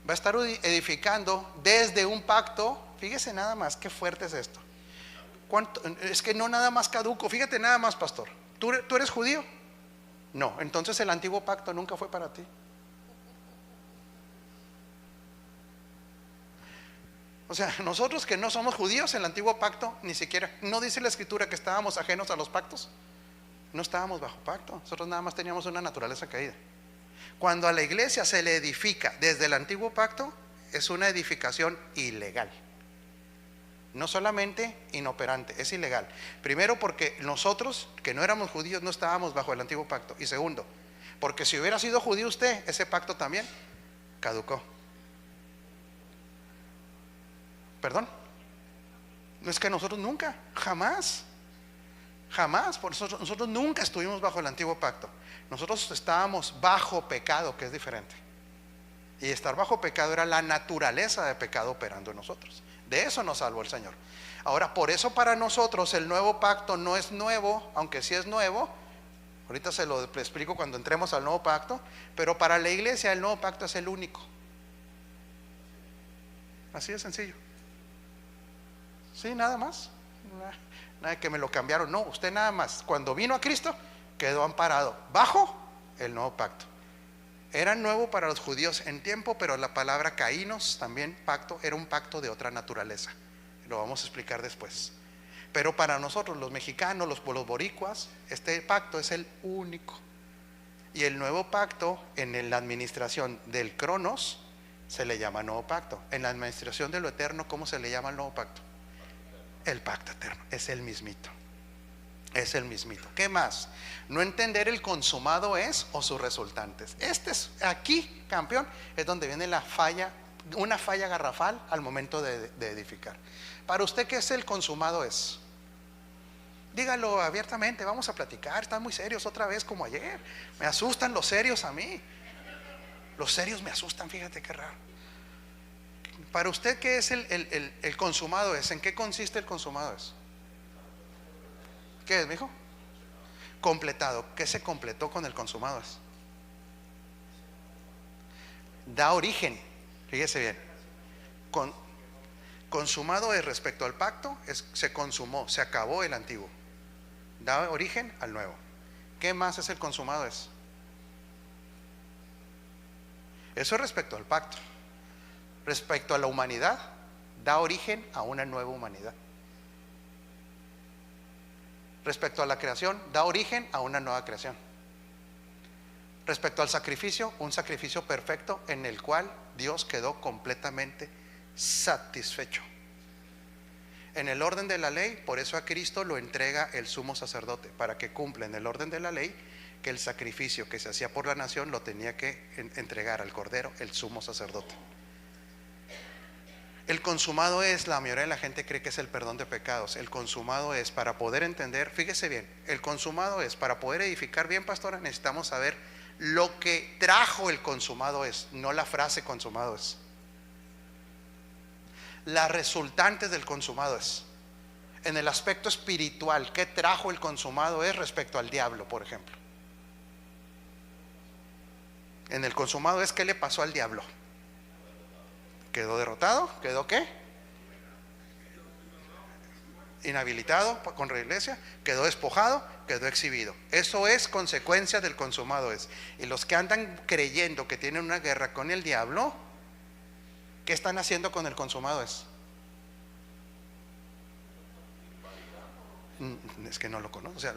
[SPEAKER 4] va a estar edificando desde un pacto. Fíjese nada más, qué fuerte es esto. Es que no nada más caduco. Fíjate nada más, pastor. ¿Tú eres judío? No, entonces el antiguo pacto nunca fue para ti. O sea, nosotros que no somos judíos, el antiguo pacto ni siquiera, ¿no dice la Escritura que estábamos ajenos a los pactos? No estábamos bajo pacto, nosotros nada más teníamos una naturaleza caída. Cuando a la iglesia se le edifica desde el antiguo pacto, es una edificación ilegal. No solamente inoperante, es ilegal. Primero porque nosotros, que no éramos judíos, no estábamos bajo el antiguo pacto. Y segundo, porque si hubiera sido judío usted, ese pacto también caducó. ¿Perdón? No, es que nosotros nunca, jamás, por eso nosotros nunca estuvimos bajo el antiguo pacto. Nosotros estábamos bajo pecado, que es diferente. Y estar bajo pecado era la naturaleza de pecado operando en nosotros. De eso nos salvó el Señor. Ahora, por eso para nosotros el nuevo pacto no es nuevo, aunque sí es nuevo. Ahorita se lo explico cuando entremos al nuevo pacto. Pero para la iglesia el nuevo pacto es el único. Así de sencillo. Sí, nada más. Nada que me lo cambiaron. No, usted nada más. Cuando vino a Cristo, quedó amparado bajo el nuevo pacto. Era nuevo para los judíos en tiempo, pero la palabra kainos, también pacto, era un pacto de otra naturaleza. Lo vamos a explicar después. Pero para nosotros, los mexicanos, los boricuas, este pacto es el único. Y el nuevo pacto, en la administración del Cronos, se le llama nuevo pacto. En la administración de lo eterno, ¿cómo se le llama el nuevo pacto? El pacto eterno, es el mismito. Es el mismito. ¿Qué más? No entender el consumado es o sus resultantes. Aquí, campeón, es donde viene la falla, una falla garrafal al momento de edificar. Para usted, ¿qué es el consumado es? Dígalo abiertamente, vamos a platicar. Están muy serios otra vez como ayer. Me asustan los serios a mí. Los serios me asustan, fíjate qué raro. Para usted, ¿qué es el consumado es? ¿En qué consiste el consumado es? ¿Qué es, mijo? Completado. ¿Qué se completó con el consumado es? Da origen. Fíjese bien. Consumado es respecto al pacto, se consumó, se acabó el antiguo. Da origen al nuevo. ¿Qué más es el consumado es? Eso es respecto al pacto. Respecto a la humanidad, da origen a una nueva humanidad. Respecto a la creación, da origen a una nueva creación. Respecto al sacrificio, un sacrificio perfecto en el cual Dios quedó completamente satisfecho. En el orden de la ley, por eso a Cristo lo entrega el sumo sacerdote, para que cumpla en el orden de la ley que el sacrificio que se hacía por la nación lo tenía que entregar al Cordero el sumo sacerdote. El consumado es, la mayoría de la gente cree que es el perdón de pecados. El consumado es, para poder entender, fíjese bien, el consumado es, para poder edificar bien, pastora, necesitamos saber lo que trajo el consumado es, no la frase consumado es. Las resultantes del consumado es. En el aspecto espiritual, ¿qué trajo el consumado es respecto al diablo, por ejemplo? En el consumado es, ¿qué le pasó al diablo? ¿Quedó derrotado? ¿Quedó qué? Inhabilitado con la iglesia. ¿Quedó despojado? Quedó exhibido. Eso es consecuencia del consumado es. Y los que andan creyendo que tienen una guerra con el diablo, ¿qué están haciendo con el consumado es? Es que no lo conozco. O sea,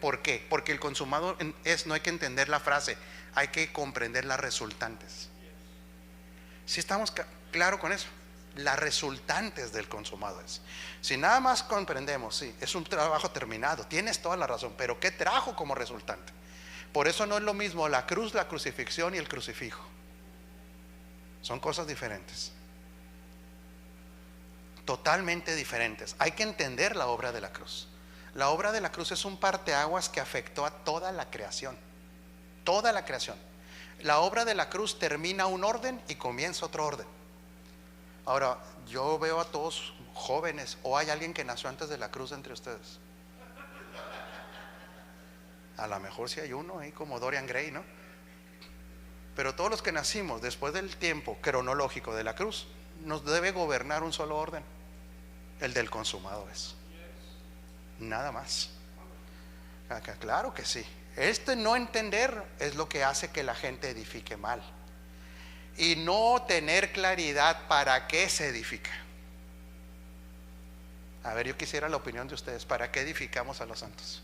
[SPEAKER 4] ¿por qué? Porque el consumado es, no hay que entender la frase, hay que comprender las resultantes. Si estamos claros con eso, las resultantes del consumado es. Si nada más comprendemos, sí, es un trabajo terminado, tienes toda la razón, pero ¿qué trajo como resultante? Por eso no es lo mismo la cruz, la crucifixión y el crucifijo. Son cosas diferentes, totalmente diferentes. Hay que entender la obra de la cruz. La obra de la cruz es un parteaguas que afectó a toda la creación. Toda la creación. La obra de la cruz termina un orden y comienza otro orden. Ahora, yo veo a todos jóvenes, o hay alguien que nació antes de la cruz entre ustedes. A lo mejor sí hay uno ahí como Dorian Gray, ¿no? Pero todos los que nacimos después del tiempo cronológico de la cruz, nos debe gobernar un solo orden, el del consumado es. Nada más. Acá, claro que sí. Este no entender es lo que hace que la gente edifique mal. Y no tener claridad para qué se edifica. A ver, yo quisiera la opinión de ustedes. ¿Para qué edificamos a los santos?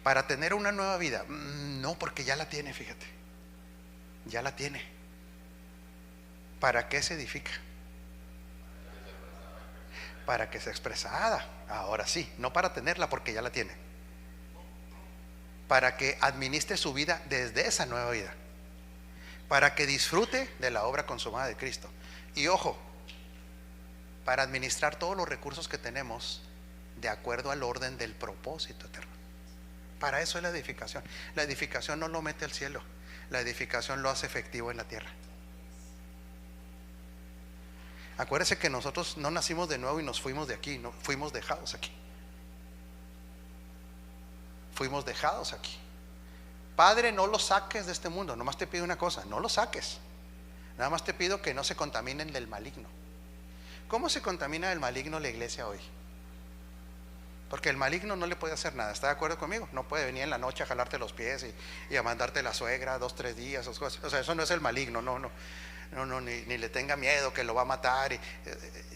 [SPEAKER 4] Para tener una nueva vida. No, porque ya la tiene, fíjate. Ya la tiene. ¿Para qué se edifica? Para que sea expresada. Ahora sí, no para tenerla porque ya la tiene. Para que administre su vida desde esa nueva vida. Para que disfrute de la obra consumada de Cristo. Y ojo, para administrar todos los recursos que tenemos de acuerdo al orden del propósito eterno. Para eso es la edificación. La edificación no lo mete al cielo. La edificación lo hace efectivo en la tierra. Acuérdese que nosotros no nacimos de nuevo y nos fuimos de aquí, no, fuimos dejados aquí. Fuimos dejados aquí. Padre, no los saques de este mundo. Nomás te pido una cosa, no los saques. Nada más te pido que no se contaminen del maligno. ¿Cómo se contamina del maligno la iglesia hoy? Porque el maligno no le puede hacer nada. ¿Está de acuerdo conmigo? No puede venir en la noche a jalarte los pies y a mandarte la suegra 2, 3 días, esas cosas. O sea, eso no es el maligno, no, ni le tenga miedo que lo va a matar.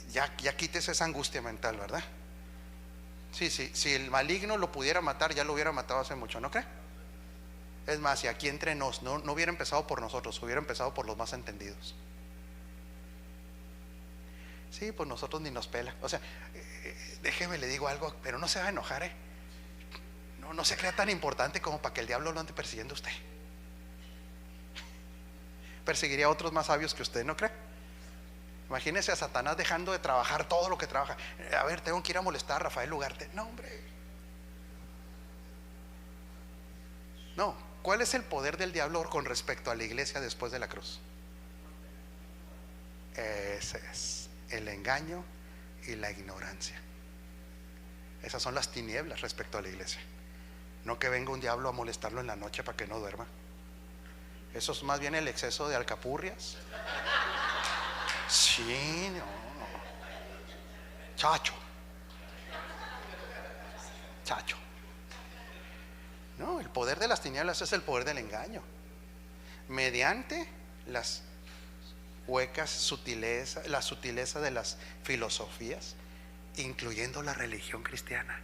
[SPEAKER 4] Ya quítese esa angustia mental, ¿verdad? Sí, si el maligno lo pudiera matar, ya lo hubiera matado hace mucho, ¿no cree? Es más, si aquí entre nos no hubiera empezado por nosotros, hubiera empezado por los más entendidos. Sí, pues nosotros ni nos pela. O sea, déjeme le digo algo, pero no se va a enojar, no se crea tan importante como para que el diablo lo ande persiguiendo a usted. Perseguiría a otros más sabios que usted, ¿no cree? Imagínese a Satanás dejando de trabajar todo lo que trabaja. A ver, tengo que ir a molestar a Rafael Ugarte. No, hombre. No, ¿cuál es el poder del diablo con respecto a la iglesia después de la cruz? Ese es el engaño y la ignorancia. Esas son las tinieblas respecto a la iglesia. No que venga un diablo a molestarlo en la noche para que no duerma. Eso es más bien el exceso de alcapurrias. Sí, no. Chacho. No, el poder de las tinieblas es el poder del engaño. Mediante las huecas sutilezas, la sutileza de las filosofías, incluyendo la religión cristiana.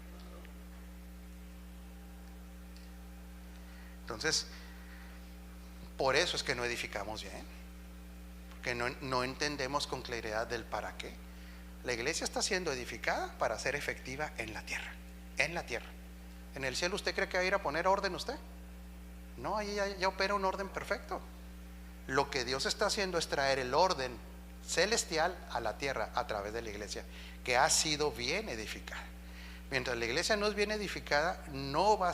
[SPEAKER 4] Entonces, por eso es que no edificamos bien, porque no entendemos con claridad del para qué. La iglesia está siendo edificada para ser efectiva en la tierra. En la tierra. ¿En el cielo usted cree que va a ir a poner orden usted? No, ahí ya opera un orden perfecto. Lo que Dios está haciendo es traer el orden celestial a la tierra a través de la iglesia, que ha sido bien edificada. Mientras la iglesia no es bien edificada, no va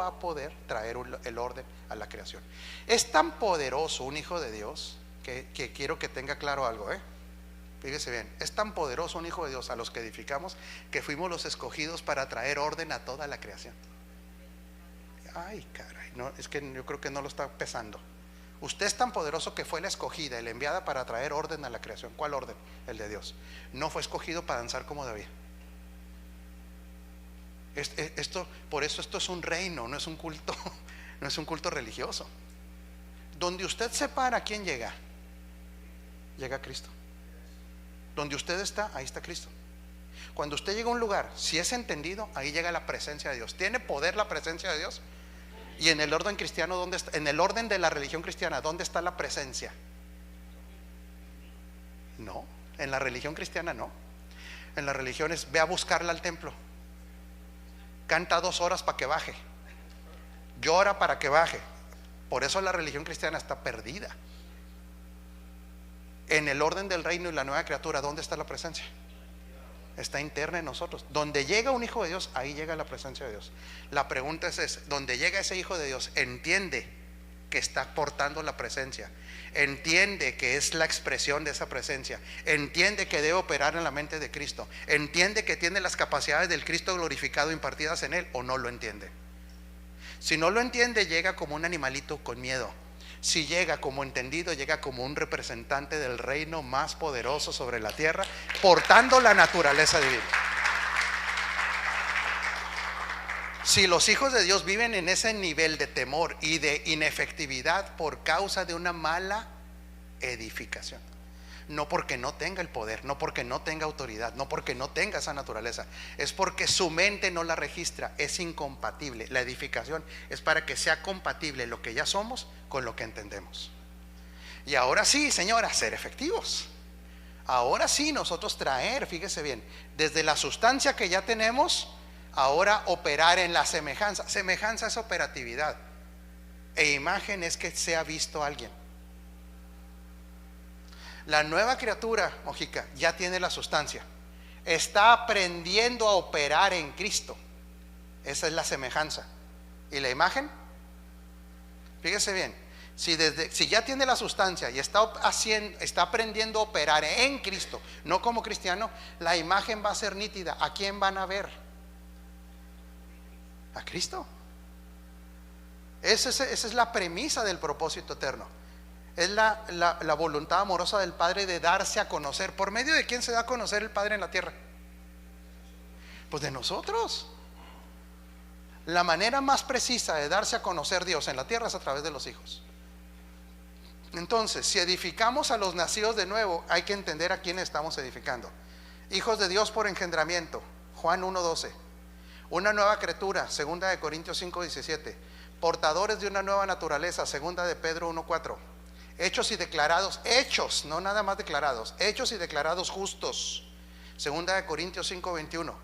[SPEAKER 4] a poder traer el orden a la creación. Es tan poderoso un hijo de Dios que quiero que tenga claro algo, fíjese bien, es tan poderoso un hijo de Dios a los que edificamos, que fuimos los escogidos para traer orden a toda la creación. Ay, caray, no, es que yo creo que no lo está pesando. Usted es tan poderoso que fue la escogida y la enviada para traer orden a la creación. ¿Cuál orden? El de Dios. No fue escogido para danzar como David. Por eso esto es un reino, no es un culto, no es un culto religioso. Donde usted se para, ¿quién llega? Llega Cristo. Donde usted está, ahí está Cristo. Cuando usted llega a un lugar, si es entendido, ahí llega la presencia de Dios. ¿Tiene poder la presencia de Dios? Y en el orden cristiano, ¿dónde está? En el orden de la religión cristiana, ¿dónde está la presencia? No, en la religión cristiana no. En las religiones, ve a buscarla al templo, canta 2 horas para que baje, llora para que baje. Por eso la religión cristiana está perdida. En el orden del reino y la nueva criatura, ¿dónde está la presencia? Está interna en nosotros. Donde llega un hijo de Dios, ahí llega la presencia de Dios. La pregunta es, donde llega ese hijo de Dios, entiende que está portando la presencia, entiende que es la expresión de esa presencia, entiende que debe operar en la mente de Cristo, entiende que tiene las capacidades del Cristo glorificado impartidas en él, o no lo entiende. Si no lo entiende, llega como un animalito con miedo. Si llega como entendido, llega como un representante del reino más poderoso sobre la tierra, portando la naturaleza divina. Si los hijos de Dios viven en ese nivel de temor y de inefectividad por causa de una mala edificación, no porque no tenga el poder, no porque no tenga autoridad, no porque no tenga esa naturaleza, es porque su mente no la registra, es incompatible. La edificación es para que sea compatible lo que ya somos con lo que entendemos. Y ahora sí, señora, ser efectivos. Ahora sí, nosotros traer, fíjese bien, desde la sustancia que ya tenemos, ahora operar en la semejanza. Semejanza es operatividad, e imagen es que sea visto alguien. La nueva criatura, Mojica, ya tiene la sustancia, está aprendiendo a operar en Cristo. Esa es la semejanza. ¿Y la imagen? Fíjese bien, si ya tiene la sustancia y está aprendiendo a operar en Cristo, no como cristiano, la imagen va a ser nítida. ¿A quién van a ver? A Cristo. Esa es la premisa del propósito eterno. Es la voluntad amorosa del Padre de darse a conocer. ¿Por medio de quién se da a conocer el Padre en la tierra? Pues de nosotros. La manera más precisa de darse a conocer Dios en la tierra es a través de los hijos. Entonces, si edificamos a los nacidos de nuevo, hay que entender a quién estamos edificando. Hijos de Dios por engendramiento, Juan 1:12. Una nueva criatura, 2 de Corintios 5:17. Portadores de una nueva naturaleza, 2 de Pedro 1:4. Hechos y declarados, hechos, no nada más declarados, hechos y declarados justos, 2 de Corintios 5:21.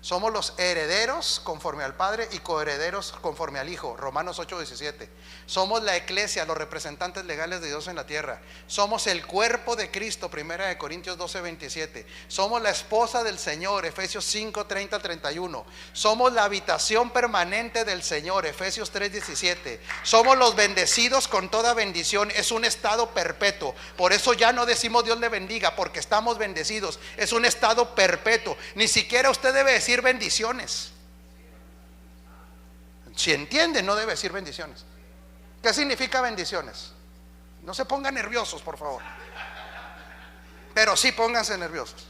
[SPEAKER 4] Somos los herederos conforme al Padre y coherederos conforme al Hijo, Romanos 8:17. Somos la iglesia, los representantes legales de Dios en la tierra. Somos el cuerpo de Cristo, 1 de Corintios 12:27. Somos la esposa del Señor, Efesios 5:30-31. Somos la habitación permanente del Señor, Efesios 3:17. Somos los bendecidos con toda bendición, es un estado perpetuo. Por eso ya no decimos Dios le bendiga, porque estamos bendecidos, es un estado perpetuo. Ni siquiera usted debe decir bendiciones. Si entiende, no debe decir bendiciones. ¿Qué significa bendiciones? No se pongan nerviosos, por favor. Pero sí pónganse nerviosos.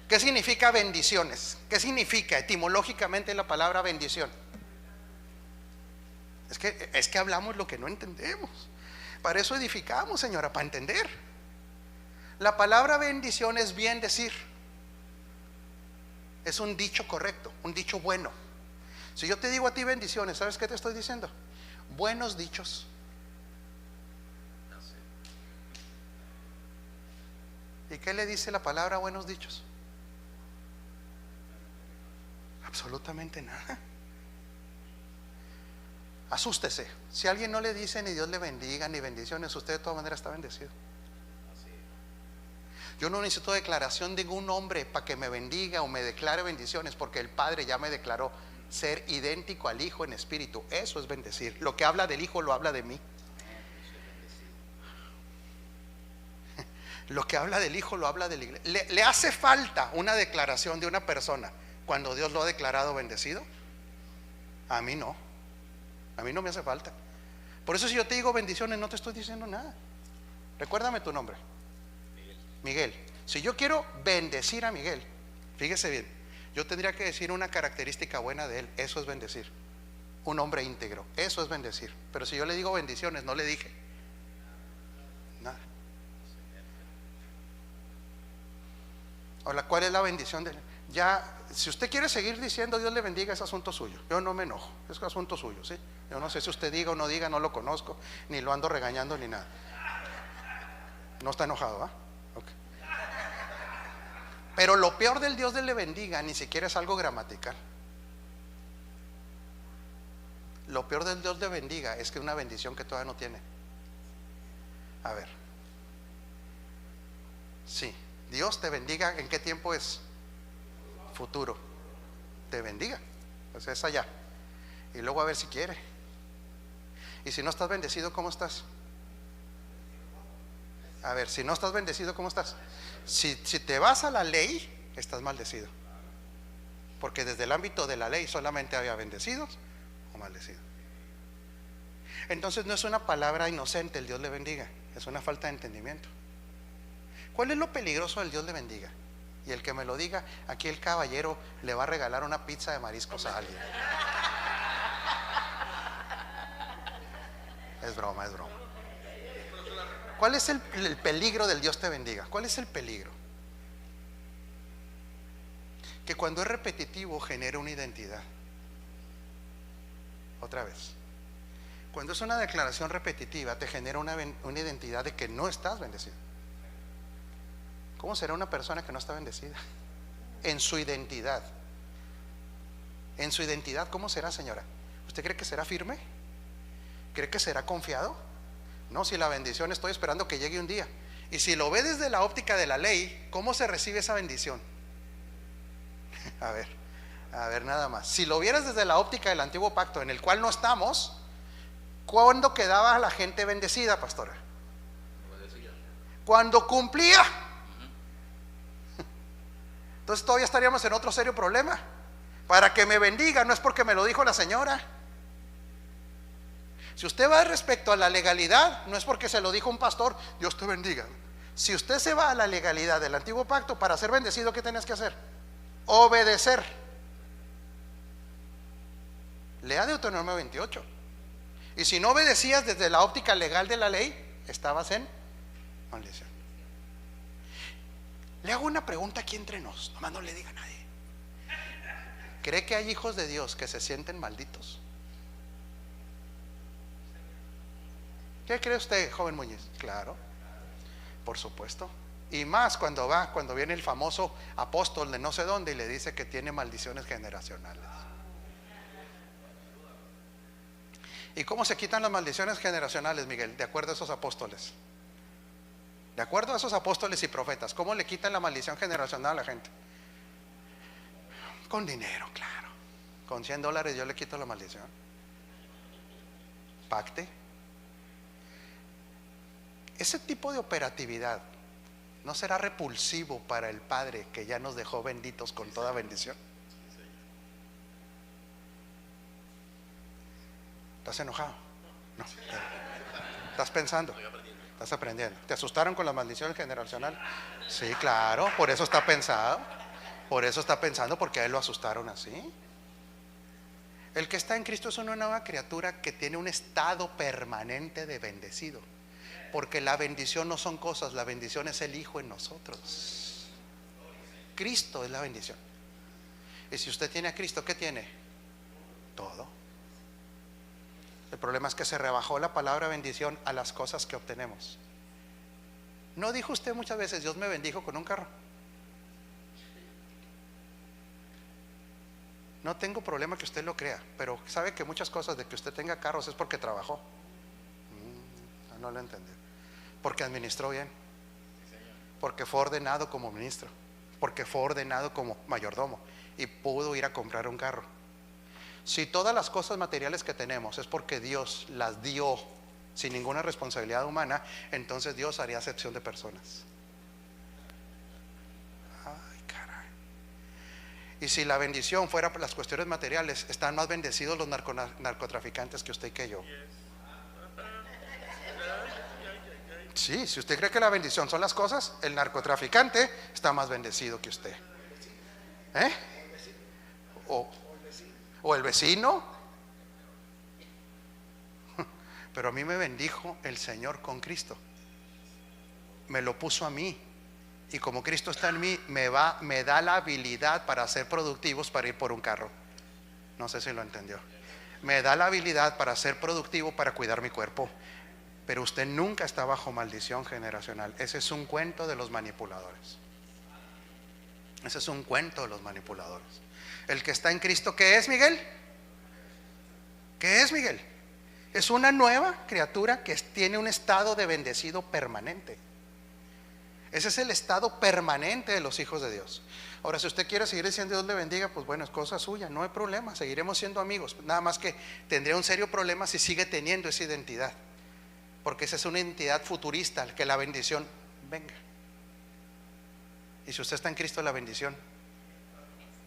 [SPEAKER 4] ¿Qué significa bendiciones? ¿Qué significa etimológicamente la palabra bendición? Es que hablamos lo que no entendemos. Para eso edificamos, señora, para entender. La palabra bendición es bien decir. Es un dicho correcto, un dicho bueno. Si yo te digo a ti bendiciones, ¿sabes qué te estoy diciendo? Buenos dichos. ¿Y qué le dice la palabra buenos dichos? Absolutamente nada. Asústese. Si alguien no le dice ni Dios le bendiga ni bendiciones, usted de todas maneras está bendecido. Yo no necesito declaración de ningún hombre para que me bendiga o me declare bendiciones, porque el Padre ya me declaró ser idéntico al Hijo en espíritu. Eso es bendecir. Lo que habla del Hijo lo habla de mí. Lo que habla del Hijo lo habla de la iglesia. ¿Le hace falta una declaración de una persona cuando Dios lo ha declarado bendecido? A mí no. A mí no me hace falta. Por eso si yo te digo bendiciones, no te estoy diciendo nada. Recuérdame tu nombre. Miguel. Si yo quiero bendecir a Miguel, fíjese bien, yo tendría que decir una característica buena de él. Eso es bendecir. Un hombre íntegro, eso es bendecir. Pero si yo le digo bendiciones, no le dije nada. Ahora, ¿cuál es la bendición de él? Ya, si usted quiere seguir diciendo Dios le bendiga, es asunto suyo. Yo no me enojo, es asunto suyo, ¿sí? Yo no sé si usted diga o no diga, no lo conozco, ni lo ando regañando ni nada. No está enojado, ¿ah? Okay. Pero lo peor del Dios le bendiga ni siquiera es algo gramatical. Lo peor del Dios le bendiga es que es una bendición que todavía no tiene. A ver. Sí, Dios te bendiga. ¿En qué tiempo es? Futuro. Te bendiga. Pues es allá. Y luego a ver si quiere. Y si no estás bendecido, ¿cómo estás? A ver, si no estás bendecido, ¿cómo estás? Si te vas a la ley, estás maldecido. Porque desde el ámbito de la ley solamente había bendecidos o maldecidos. Entonces no es una palabra inocente el Dios le bendiga, es una falta de entendimiento. ¿Cuál es lo peligroso del Dios le bendiga? Y el que me lo diga, aquí el caballero le va a regalar una pizza de mariscos a alguien. Es broma, es broma. ¿Cuál es el peligro del Dios te bendiga? ¿Cuál es el peligro? Que cuando es repetitivo genera una identidad. Otra vez. Cuando es una declaración repetitiva te genera una identidad de que no estás bendecido. ¿Cómo será una persona que no está bendecida? En su identidad. En su identidad, ¿cómo será, señora? ¿Usted cree que será firme? ¿Cree que será confiado? No, si la bendición estoy esperando que llegue un día. Y si lo ve desde la óptica de la ley, ¿cómo se recibe esa bendición? A ver nada más. Si lo vieras desde la óptica del antiguo pacto, en el cual no estamos, ¿cuándo quedaba la gente bendecida, pastora? Cuando cumplía. Entonces todavía estaríamos en otro serio problema. Para que me bendiga, no es porque me lo dijo la señora. Si usted va respecto a la legalidad, no es porque se lo dijo un pastor, Dios te bendiga. Si usted se va a la legalidad del antiguo pacto, para ser bendecido, ¿qué tienes que hacer? Obedecer. Lea Deuteronomio 28. Y si no obedecías desde la óptica legal de la ley, estabas en maldición. Le hago una pregunta aquí entre nos, nomás no le diga a nadie. ¿Cree que hay hijos de Dios que se sienten malditos? ¿Qué cree usted, joven Muñiz? Claro, por supuesto. Y más cuando viene el famoso apóstol de no sé dónde y le dice que tiene maldiciones generacionales. ¿Y cómo se quitan las maldiciones generacionales, Miguel? De acuerdo a esos apóstoles. De acuerdo a esos apóstoles y profetas, ¿cómo le quitan la maldición generacional a la gente? Con dinero, claro. Con $100 yo le quito la maldición. Pacte. Ese tipo de operatividad ¿no será repulsivo para el Padre que ya nos dejó benditos con toda bendición? ¿Estás enojado? No. ¿Estás pensando? ¿Estás aprendiendo? ¿Te asustaron con la maldición generacional? Sí, claro, por eso está pensado. Por eso está pensando, porque a él lo asustaron así. El que está en Cristo es una nueva criatura que tiene un estado permanente de bendecido. Porque la bendición no son cosas, la bendición es el Hijo en nosotros. Cristo es la bendición. Y si usted tiene a Cristo, ¿qué tiene? Todo. El problema es que se rebajó la palabra bendición a las cosas que obtenemos. ¿No dijo usted muchas veces, Dios me bendijo con un carro? No tengo problema que usted lo crea, pero sabe que muchas cosas de que usted tenga carros es porque trabajó. No lo entendí. Porque administró bien, porque fue ordenado como ministro, porque fue ordenado como mayordomo y pudo ir a comprar un carro. Si todas las cosas materiales que tenemos es porque Dios las dio sin ninguna responsabilidad humana, entonces Dios haría acepción de personas. Ay, caray. Y si la bendición fuera por las cuestiones materiales, están más bendecidos los narcotraficantes que usted y que yo. Sí, si usted cree que la bendición son las cosas, el narcotraficante está más bendecido que usted. O el vecino. Pero a mí me bendijo el Señor con Cristo. Me lo puso a mí. Y como Cristo está en mí, me da la habilidad para ser productivos, para ir por un carro. No sé si lo entendió. Me da la habilidad para ser productivo, para cuidar mi cuerpo. Pero usted nunca está bajo maldición generacional. Ese es un cuento de los manipuladores. Ese es un cuento de los manipuladores. El que está en Cristo, ¿qué es, Miguel? ¿Qué es, Miguel? Es una nueva criatura que tiene un estado de bendecido permanente. Ese es el estado permanente de los hijos de Dios. Ahora, si usted quiere seguir diciendo Dios le bendiga, pues bueno, es cosa suya, no hay problema, seguiremos siendo amigos. Nada más que tendría un serio problema si sigue teniendo esa identidad, porque esa es una identidad futurista, que la bendición venga. Y si usted está en Cristo, la bendición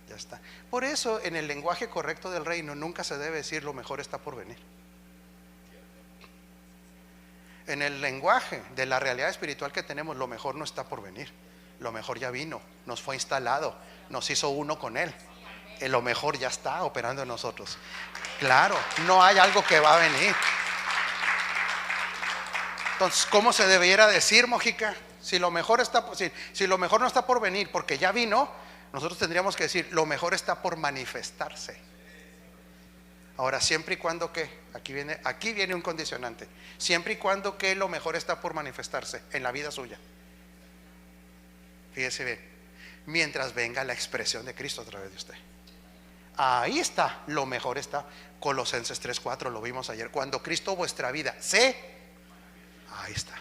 [SPEAKER 4] ya está. Por eso en el lenguaje correcto del reino nunca se debe decir lo mejor está por venir. En el lenguaje de la realidad espiritual que tenemos, lo mejor no está por venir. Lo mejor ya vino, nos fue instalado, nos hizo uno con Él. Lo mejor ya está operando en nosotros. Claro, no hay algo que va a venir. Entonces, ¿cómo se debiera decir, Mojica? Si lo mejor si lo mejor no está por venir porque ya vino, nosotros tendríamos que decir lo mejor está por manifestarse. Ahora, siempre y cuando que, aquí viene un condicionante, siempre y cuando que lo mejor está por manifestarse en la vida suya. Fíjese bien, mientras venga la expresión de Cristo a través de usted. Ahí está, lo mejor está. Colosenses 3:4, lo vimos ayer. Cuando Cristo vuestra vida ahí está.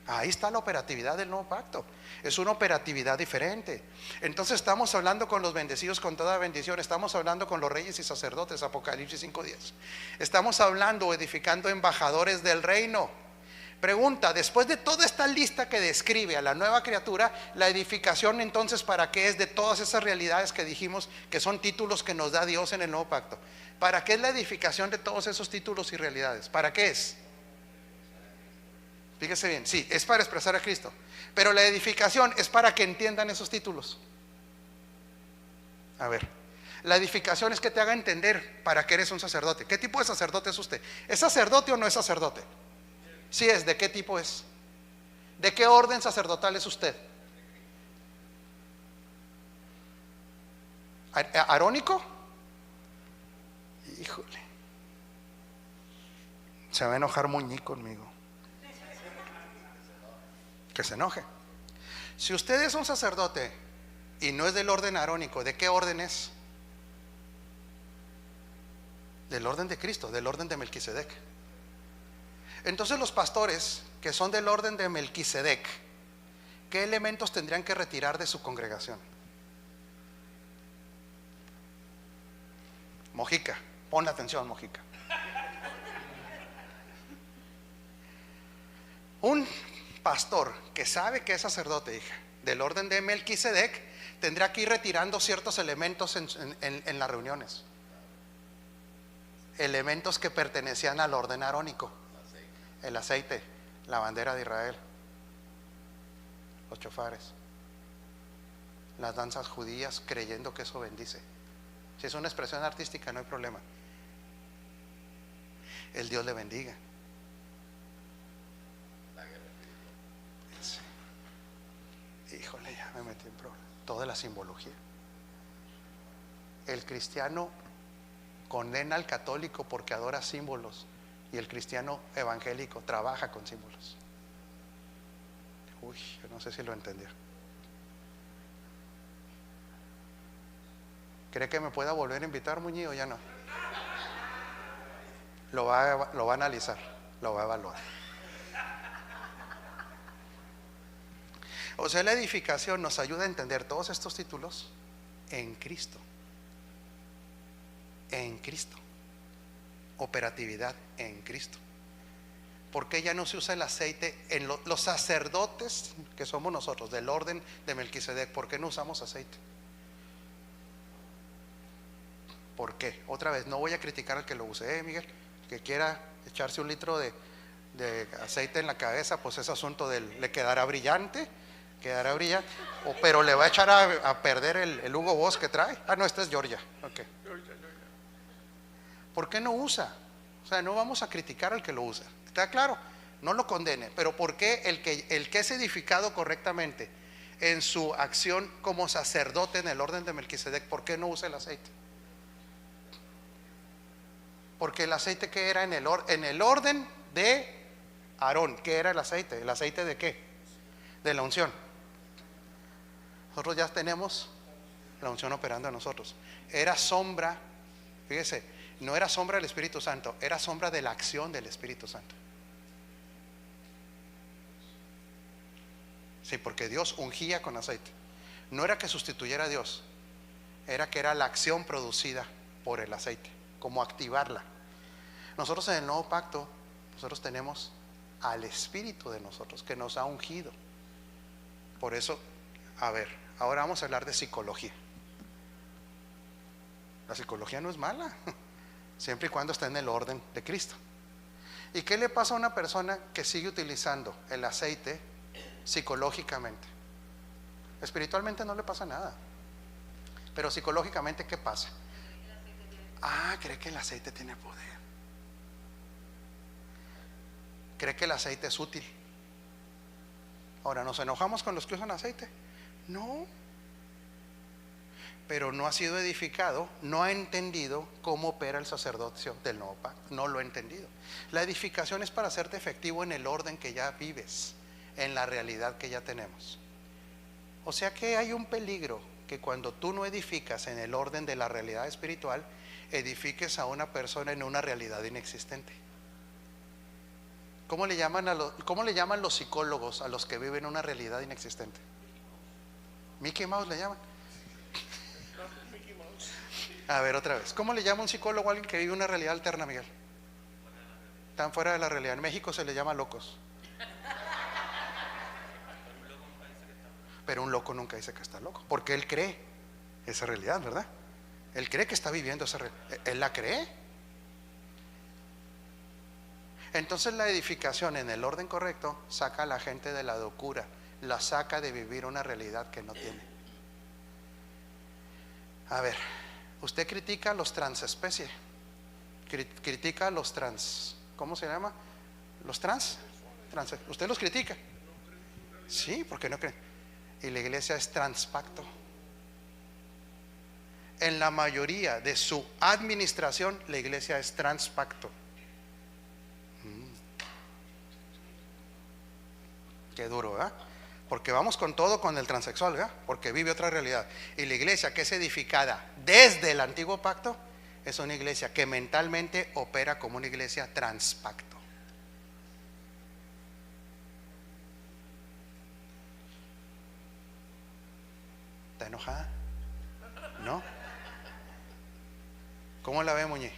[SPEAKER 4] Ahí está la operatividad del nuevo pacto. Es una operatividad diferente. Entonces estamos hablando con los bendecidos con toda bendición. Estamos hablando con los reyes y sacerdotes, Apocalipsis 5:10. Estamos hablando, edificando embajadores del reino. Pregunta, después de toda esta lista que describe a la nueva criatura, la edificación entonces, ¿para qué es de todas esas realidades que dijimos que son títulos que nos da Dios en el nuevo pacto? ¿Para qué es la edificación de todos esos títulos y realidades? ¿Para qué es? Fíjese bien, sí, es para expresar a Cristo, pero la edificación es para que entiendan esos títulos. A ver, la edificación es que te haga entender para qué eres un sacerdote. ¿Qué tipo de sacerdote es usted? ¿Es sacerdote o no es sacerdote? Sí es, ¿de qué tipo es? ¿De qué orden sacerdotal es usted? ¿Arónico? Híjole, se va a enojar Muñiz conmigo. Que se enoje. Si usted es un sacerdote y no es del orden arónico, ¿de qué orden es? Del orden de Cristo, del orden de Melquisedec. Entonces los pastores que son del orden de Melquisedec, ¿qué elementos tendrían que retirar de su congregación? Mojica, pon atención, Mojica. Un pastor que sabe que es sacerdote, hija, del orden de Melquisedec, tendrá que ir retirando ciertos elementos en las reuniones. Elementos que pertenecían al orden arónico. El aceite, la bandera de Israel, los chofares, las danzas judías, creyendo que eso bendice. Si es una expresión artística, no hay problema. El Dios le bendiga. Híjole, ya me metí en problema. Toda la simbología. El cristiano condena al católico porque adora símbolos, y el cristiano evangélico trabaja con símbolos. Uy, yo no sé si lo entendió. ¿Cree que me pueda volver a invitar, Muñiz, o ya no? Lo va a analizar, lo va a evaluar. O sea, la edificación nos ayuda a entender todos estos títulos en Cristo. En Cristo. Operatividad en Cristo. ¿Por qué ya no se usa el aceite en los sacerdotes que somos nosotros, del orden de Melquisedec? ¿Por qué no usamos aceite? ¿Por qué? Otra vez, no voy a criticar al que lo use, Miguel. Que quiera echarse un litro de aceite en la cabeza, pues es asunto de él. Le quedará brillante, pero le va a echar a perder el Hugo Boss que trae. Ah, no, este es Georgia. Okay. ¿Por qué no usa? O sea, no vamos a criticar al que lo usa. ¿Está claro? No lo condene. Pero ¿por qué el que es edificado correctamente en su acción como sacerdote en el orden de Melquisedec, por qué no usa el aceite? Porque el aceite, ¿qué era en el orden de Aarón? ¿Qué era el aceite? ¿El aceite de qué? De la unción. Nosotros ya tenemos la unción operando en nosotros. Era sombra, fíjese, no era sombra del Espíritu Santo, era sombra de la acción del Espíritu Santo. Sí, porque Dios ungía con aceite. No era que sustituyera a Dios, era que era la acción producida por el aceite, como activarla. Nosotros en el nuevo pacto, nosotros tenemos al Espíritu de nosotros que nos ha ungido. Por eso, a ver, ahora vamos a hablar de psicología. La psicología no es mala, siempre y cuando está en el orden de Cristo. ¿Y qué le pasa a una persona que sigue utilizando el aceite psicológicamente? Espiritualmente no le pasa nada, pero psicológicamente, ¿qué pasa? Cree que el aceite tiene poder. Cree que el aceite es útil. Ahora, ¿nos enojamos con los que usan aceite? No. Pero no ha sido edificado, no ha entendido cómo opera el sacerdocio del nuevo pacto. No lo ha entendido. La edificación es para hacerte efectivo en el orden que ya vives, en la realidad que ya tenemos. O sea que hay un peligro que cuando tú no edificas en el orden de la realidad espiritual, edifiques a una persona en una realidad inexistente. ¿Cómo le llaman los psicólogos a los que viven una realidad inexistente? Mickey Mouse le llaman. A ver, otra vez. ¿Cómo le llama un psicólogo a alguien que vive una realidad alterna, Miguel? Están fuera de la realidad. En México se le llama locos. Pero un loco nunca dice que está loco, porque él cree esa realidad, ¿verdad? Él cree que está viviendo esa realidad. Él la cree. Entonces la edificación en el orden correcto saca a la gente de la locura, la saca de vivir una realidad que no tiene. A ver, usted critica a los transespecie, critica a los trans, ¿cómo se llama? Los trans, usted los critica. Sí, porque no creen. Y la iglesia es transpacto. En la mayoría de su administración, la iglesia es transpacto. Qué duro, ¿verdad? Porque vamos con todo con el transexual, ¿verdad? Porque vive otra realidad. Y la iglesia que es edificada desde el antiguo pacto es una iglesia que mentalmente opera como una iglesia transpacto. ¿Está enojada? ¿No? ¿Cómo la ve, Muñiz?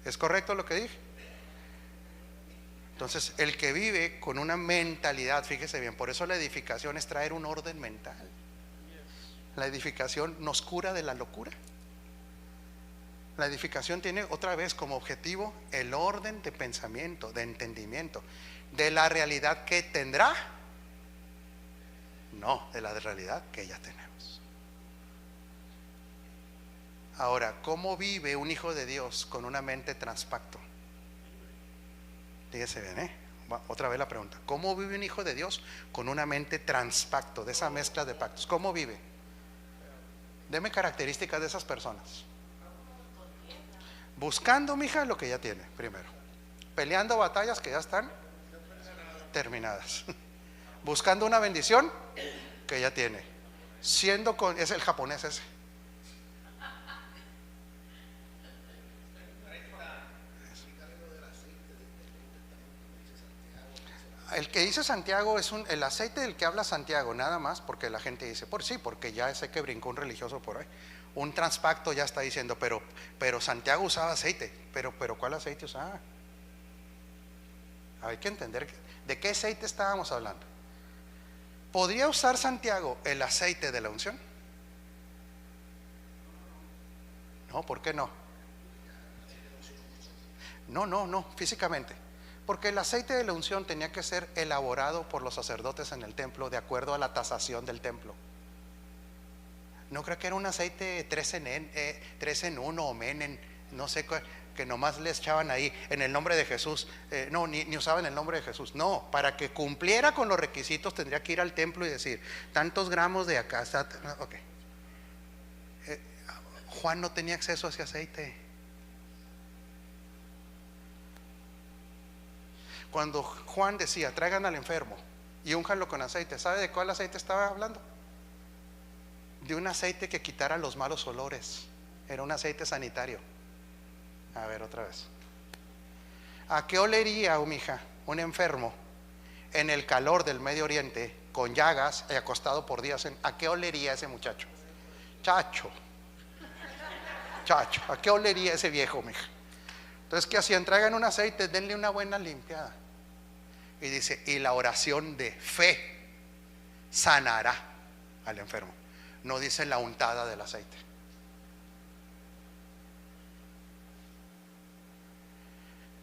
[SPEAKER 4] ¿Es correcto lo que dije? Entonces, el que vive con una mentalidad, fíjese bien, por eso la edificación es traer un orden mental. La edificación nos cura de la locura. La edificación tiene otra vez como objetivo el orden de pensamiento, de entendimiento, de la realidad que tendrá, no de la realidad que ya tenemos. Ahora, ¿cómo vive un hijo de Dios con una mente transpacto? Fíjese bien, otra vez la pregunta. ¿Cómo vive un hijo de Dios con una mente transpacto, de esa mezcla de pactos? ¿Cómo vive? Deme características de esas personas. Buscando, mija, lo que ya tiene, primero. Peleando batallas que ya están terminadas. Buscando una bendición que ya tiene. Es el japonés ese. El que dice Santiago es el aceite del que habla Santiago, nada más, porque la gente dice, por sí, porque ya sé que brincó un religioso por ahí. Un transpacto ya está diciendo, pero Santiago usaba aceite. Pero ¿cuál aceite usaba? Hay que entender de qué aceite estábamos hablando. ¿Podría usar Santiago el aceite de la unción? No, ¿por qué no? No, físicamente. Porque el aceite de la unción tenía que ser elaborado por los sacerdotes en el templo de acuerdo a la tasación del templo. No creo que era un aceite 3 en 1 o menen, no sé, que nomás le echaban ahí en el nombre de Jesús. No, ni usaban el nombre de Jesús. No, para que cumpliera con los requisitos tendría que ir al templo y decir tantos gramos de acá. Okay. Juan no tenía acceso a ese aceite. Cuando Juan decía traigan al enfermo y únjanlo con aceite, ¿sabe de cuál aceite estaba hablando? De un aceite que quitara los malos olores. Era un aceite sanitario. A ver, otra vez. ¿A qué olería, mija, un enfermo en el calor del Medio Oriente, con llagas y acostado por días? ¿A qué olería ese muchacho? Chacho, ¿a qué olería ese viejo, mija? Entonces, ¿qué hacían? Traigan un aceite, denle una buena limpiada. Y dice, y la oración de fe sanará al enfermo. No dice la untada del aceite.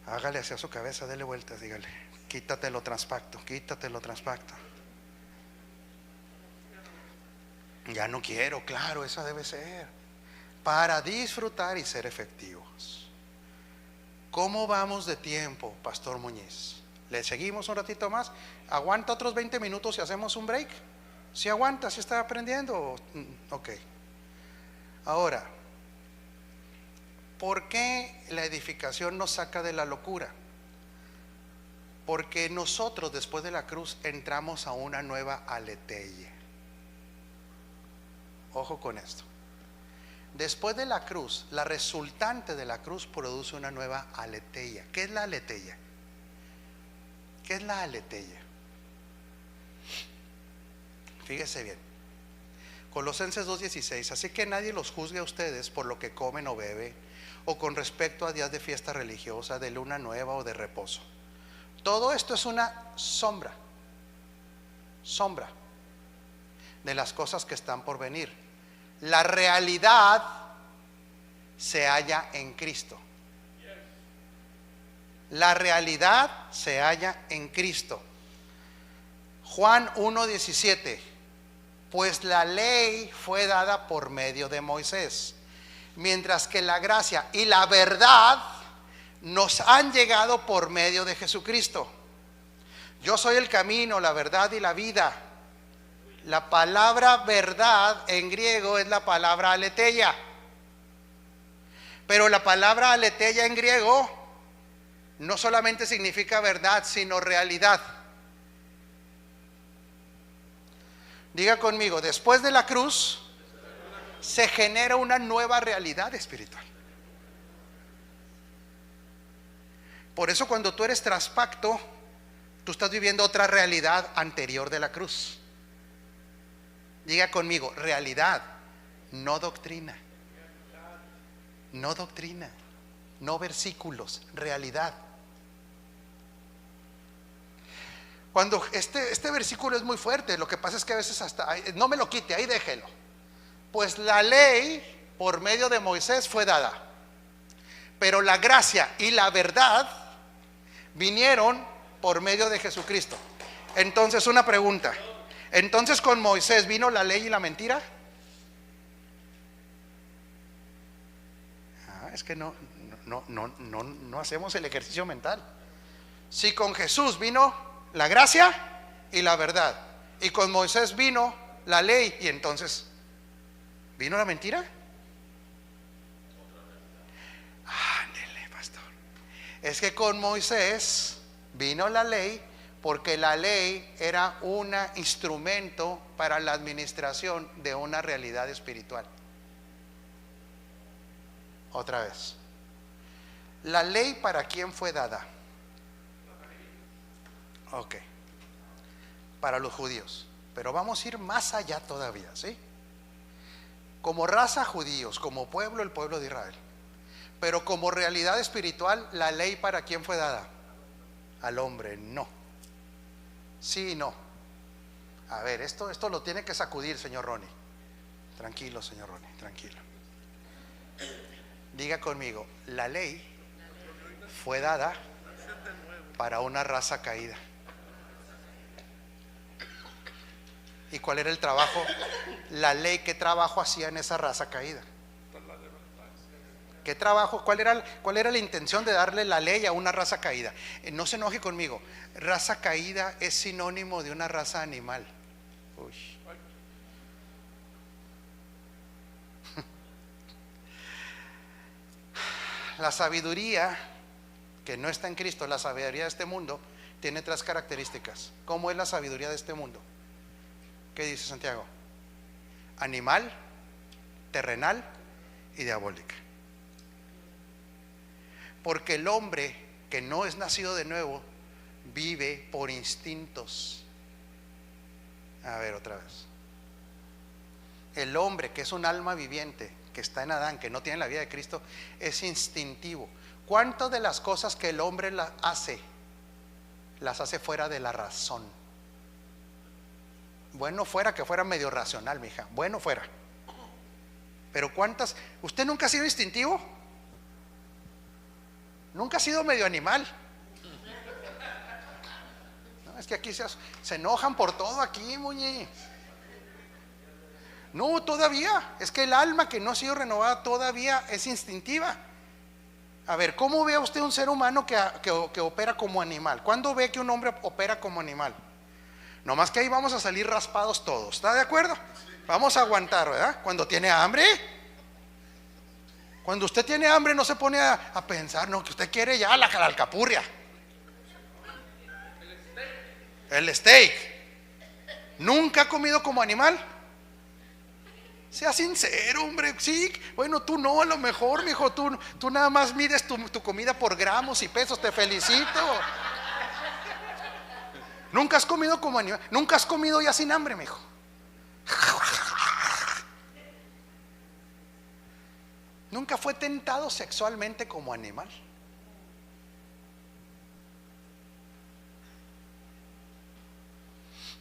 [SPEAKER 4] Hágale hacia su cabeza, dele vueltas, dígale, quítate lo transpacto. Ya no quiero, claro, esa debe ser. Para disfrutar y ser efectivos. ¿Cómo vamos de tiempo, Pastor Muñiz? ¿Le seguimos un ratito más? ¿Aguanta otros 20 minutos y hacemos un break? ¿Si aguanta? ¿Si está aprendiendo? Ok. Ahora, ¿por qué la edificación nos saca de la locura? Porque nosotros después de la cruz entramos a una nueva aletheia. Ojo con esto. Después de la cruz, la resultante de la cruz produce una nueva aletheia. ¿Qué es la aletheia? ¿Qué es la aletheia? Fíjese bien. Colosenses 2:16. Así que nadie los juzgue a ustedes por lo que comen o beben, o con respecto a días de fiesta religiosa, de luna nueva o de reposo. Todo esto es una sombra de las cosas que están por venir. La realidad se halla en Cristo. La realidad se halla en Cristo. Juan 1:17. Pues la ley fue dada por medio de Moisés, mientras que la gracia y la verdad nos han llegado por medio de Jesucristo. Yo soy el camino, la verdad y la vida. La palabra verdad en griego es la palabra aletheia. Pero la palabra aletheia en griego no solamente significa verdad, sino realidad. Diga conmigo, después de la cruz se genera una nueva realidad espiritual. Por eso cuando tú eres traspacto, tú estás viviendo otra realidad anterior de la cruz. Diga conmigo, realidad, no doctrina. No doctrina, no versículos, realidad. Cuando este versículo es muy fuerte, lo que pasa es que a veces hasta, no me lo quite, ahí déjelo. Pues la ley por medio de Moisés fue dada, pero la gracia y la verdad vinieron por medio de Jesucristo. Entonces, una pregunta. Entonces, ¿con Moisés vino la ley y la mentira? Es que no hacemos el ejercicio mental. Si con Jesús vino la gracia y la verdad, y con Moisés vino la ley, y entonces ¿vino la mentira? Ándele, pastor. Es que con Moisés vino la ley, porque la ley era un instrumento para la administración de una realidad espiritual. Otra vez. ¿La ley para quién fue dada? Ok, para los judíos, pero vamos a ir más allá todavía, ¿sí? Como raza judíos, como pueblo, el pueblo de Israel. Pero como realidad espiritual, la ley ¿para quién fue dada? Al hombre, no. Sí y no. A ver, esto lo tiene que sacudir, señor Ronnie. Tranquilo, señor Ronnie, tranquilo. Diga conmigo, la ley fue dada para una raza caída. ¿Y cuál era el trabajo? La ley, ¿qué trabajo hacía en esa raza caída? ¿Qué trabajo? ¿Cuál era la intención de darle la ley a una raza caída? No se enoje conmigo. Raza caída es sinónimo de una raza animal. Uy. La sabiduría que no está en Cristo, la sabiduría de este mundo, tiene 3 características. ¿Cómo es la sabiduría de este mundo? ¿Qué dice Santiago? Animal, terrenal y diabólica. Porque el hombre que no es nacido de nuevo vive por instintos. A ver, otra vez. El hombre que es un alma viviente, que está en Adán, que no tiene la vida de Cristo, es instintivo. ¿Cuántas de las cosas que el hombre las hace fuera de la razón? Bueno fuera que fuera medio racional, mija, bueno fuera. Pero ¿cuántas? ¿Usted nunca ha sido instintivo? ¿Nunca ha sido medio animal? No, es que aquí se enojan por todo aquí, muñe. No, todavía. Es que el alma que no ha sido renovada todavía es instintiva. A ver, ¿cómo ve usted un ser humano que opera como animal? ¿Cuándo ve que un hombre opera como animal? No más que ahí vamos a salir raspados todos. ¿Está de acuerdo? Vamos a aguantar, ¿verdad? Cuando tiene hambre. Cuando usted tiene hambre no se pone a pensar, no, que usted quiere ya la alcapurria. El steak. ¿Nunca ha comido como animal? Sea sincero, hombre. Sí, bueno, tú no, a lo mejor, mijo. Tú nada más mides tu comida por gramos y pesos. Te felicito. Nunca has comido como animal. Nunca has comido ya sin hambre, mijo. Nunca fue tentado sexualmente como animal.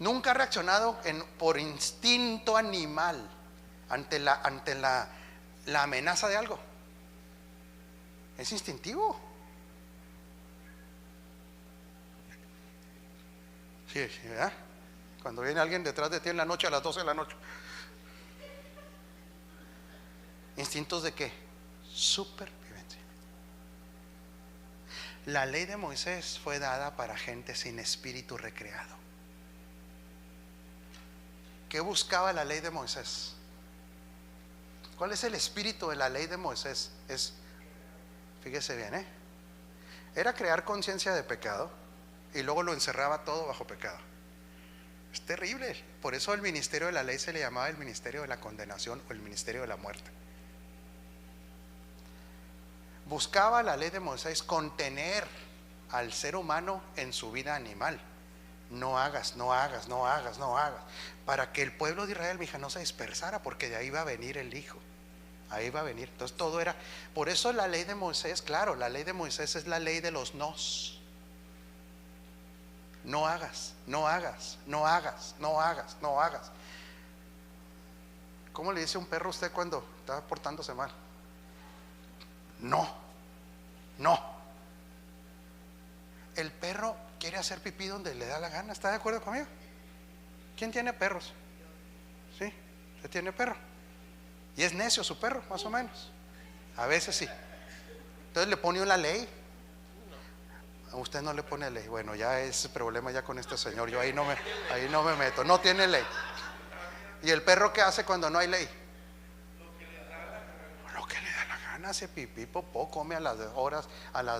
[SPEAKER 4] Nunca ha reaccionado por instinto animal ante la amenaza de algo. Es instintivo. Sí, ¿verdad? Cuando viene alguien detrás de ti en la noche a las 12 de la noche. ¿Instintos de qué? Supervivencia. La ley de Moisés fue dada para gente sin espíritu recreado. ¿Qué buscaba la ley de Moisés? ¿Cuál es el espíritu de la ley de Moisés? Fíjese bien, era crear conciencia de pecado y luego lo encerraba todo bajo pecado. Es terrible. Por eso el ministerio de la ley se le llamaba el ministerio de la condenación o el ministerio de la muerte. Buscaba la ley de Moisés contener al ser humano en su vida animal. No hagas, no hagas, no hagas, no hagas. Para que el pueblo de Israel, mija, no se dispersara, porque de ahí va a venir el Hijo. Ahí va a venir. Entonces todo era. Por eso la ley de Moisés, claro, la ley de Moisés es la ley de los nos. No hagas, no hagas, no hagas, no hagas, no hagas. ¿Cómo le dice un perro a usted cuando está portándose mal? No, no. El perro quiere hacer pipí donde le da la gana. ¿Está de acuerdo conmigo? ¿Quién tiene perros? ¿Sí? ¿Usted tiene perro? Y es necio su perro, más o menos. A veces sí. Entonces le pone una ley. A usted no le pone ley. Bueno, ya es problema ya con este señor. Yo ahí no me meto. No tiene ley. ¿Y el perro qué hace cuando no hay ley? Lo que le da la gana. Hace pipí, popó, come a las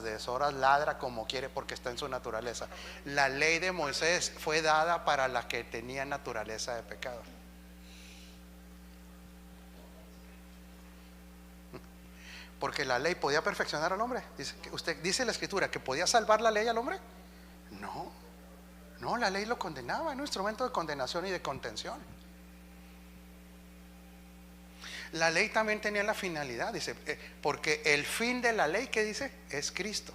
[SPEAKER 4] deshoras, ladra como quiere porque está en su naturaleza. La ley de Moisés fue dada para la que tenía naturaleza de pecado. Porque la ley podía perfeccionar al hombre. Dice la escritura que podía salvar la ley al hombre. No. No, la ley lo condenaba, era un instrumento de condenación y de contención. La ley también tenía la finalidad, dice, porque el fin de la ley, ¿qué dice? Es Cristo.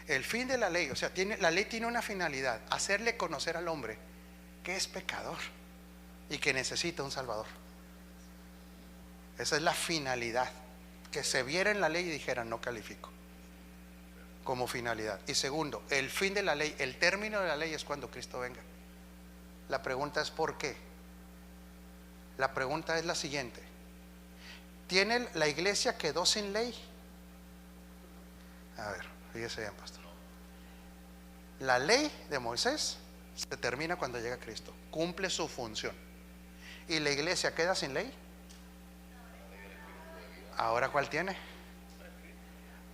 [SPEAKER 4] El fin de la ley, o sea, la ley tiene una finalidad: hacerle conocer al hombre que es pecador y que necesita un Salvador. Esa es la finalidad, que se viera en la ley y dijeran no califico, como finalidad. Y segundo, el fin de la ley, el término de la ley es cuando Cristo venga. La pregunta es ¿por qué? La pregunta es la siguiente: la iglesia quedó sin ley? A ver, fíjese bien, pastor. La ley de Moisés se termina cuando llega Cristo, cumple su función. ¿Y la iglesia queda sin ley? ¿Ahora cuál tiene?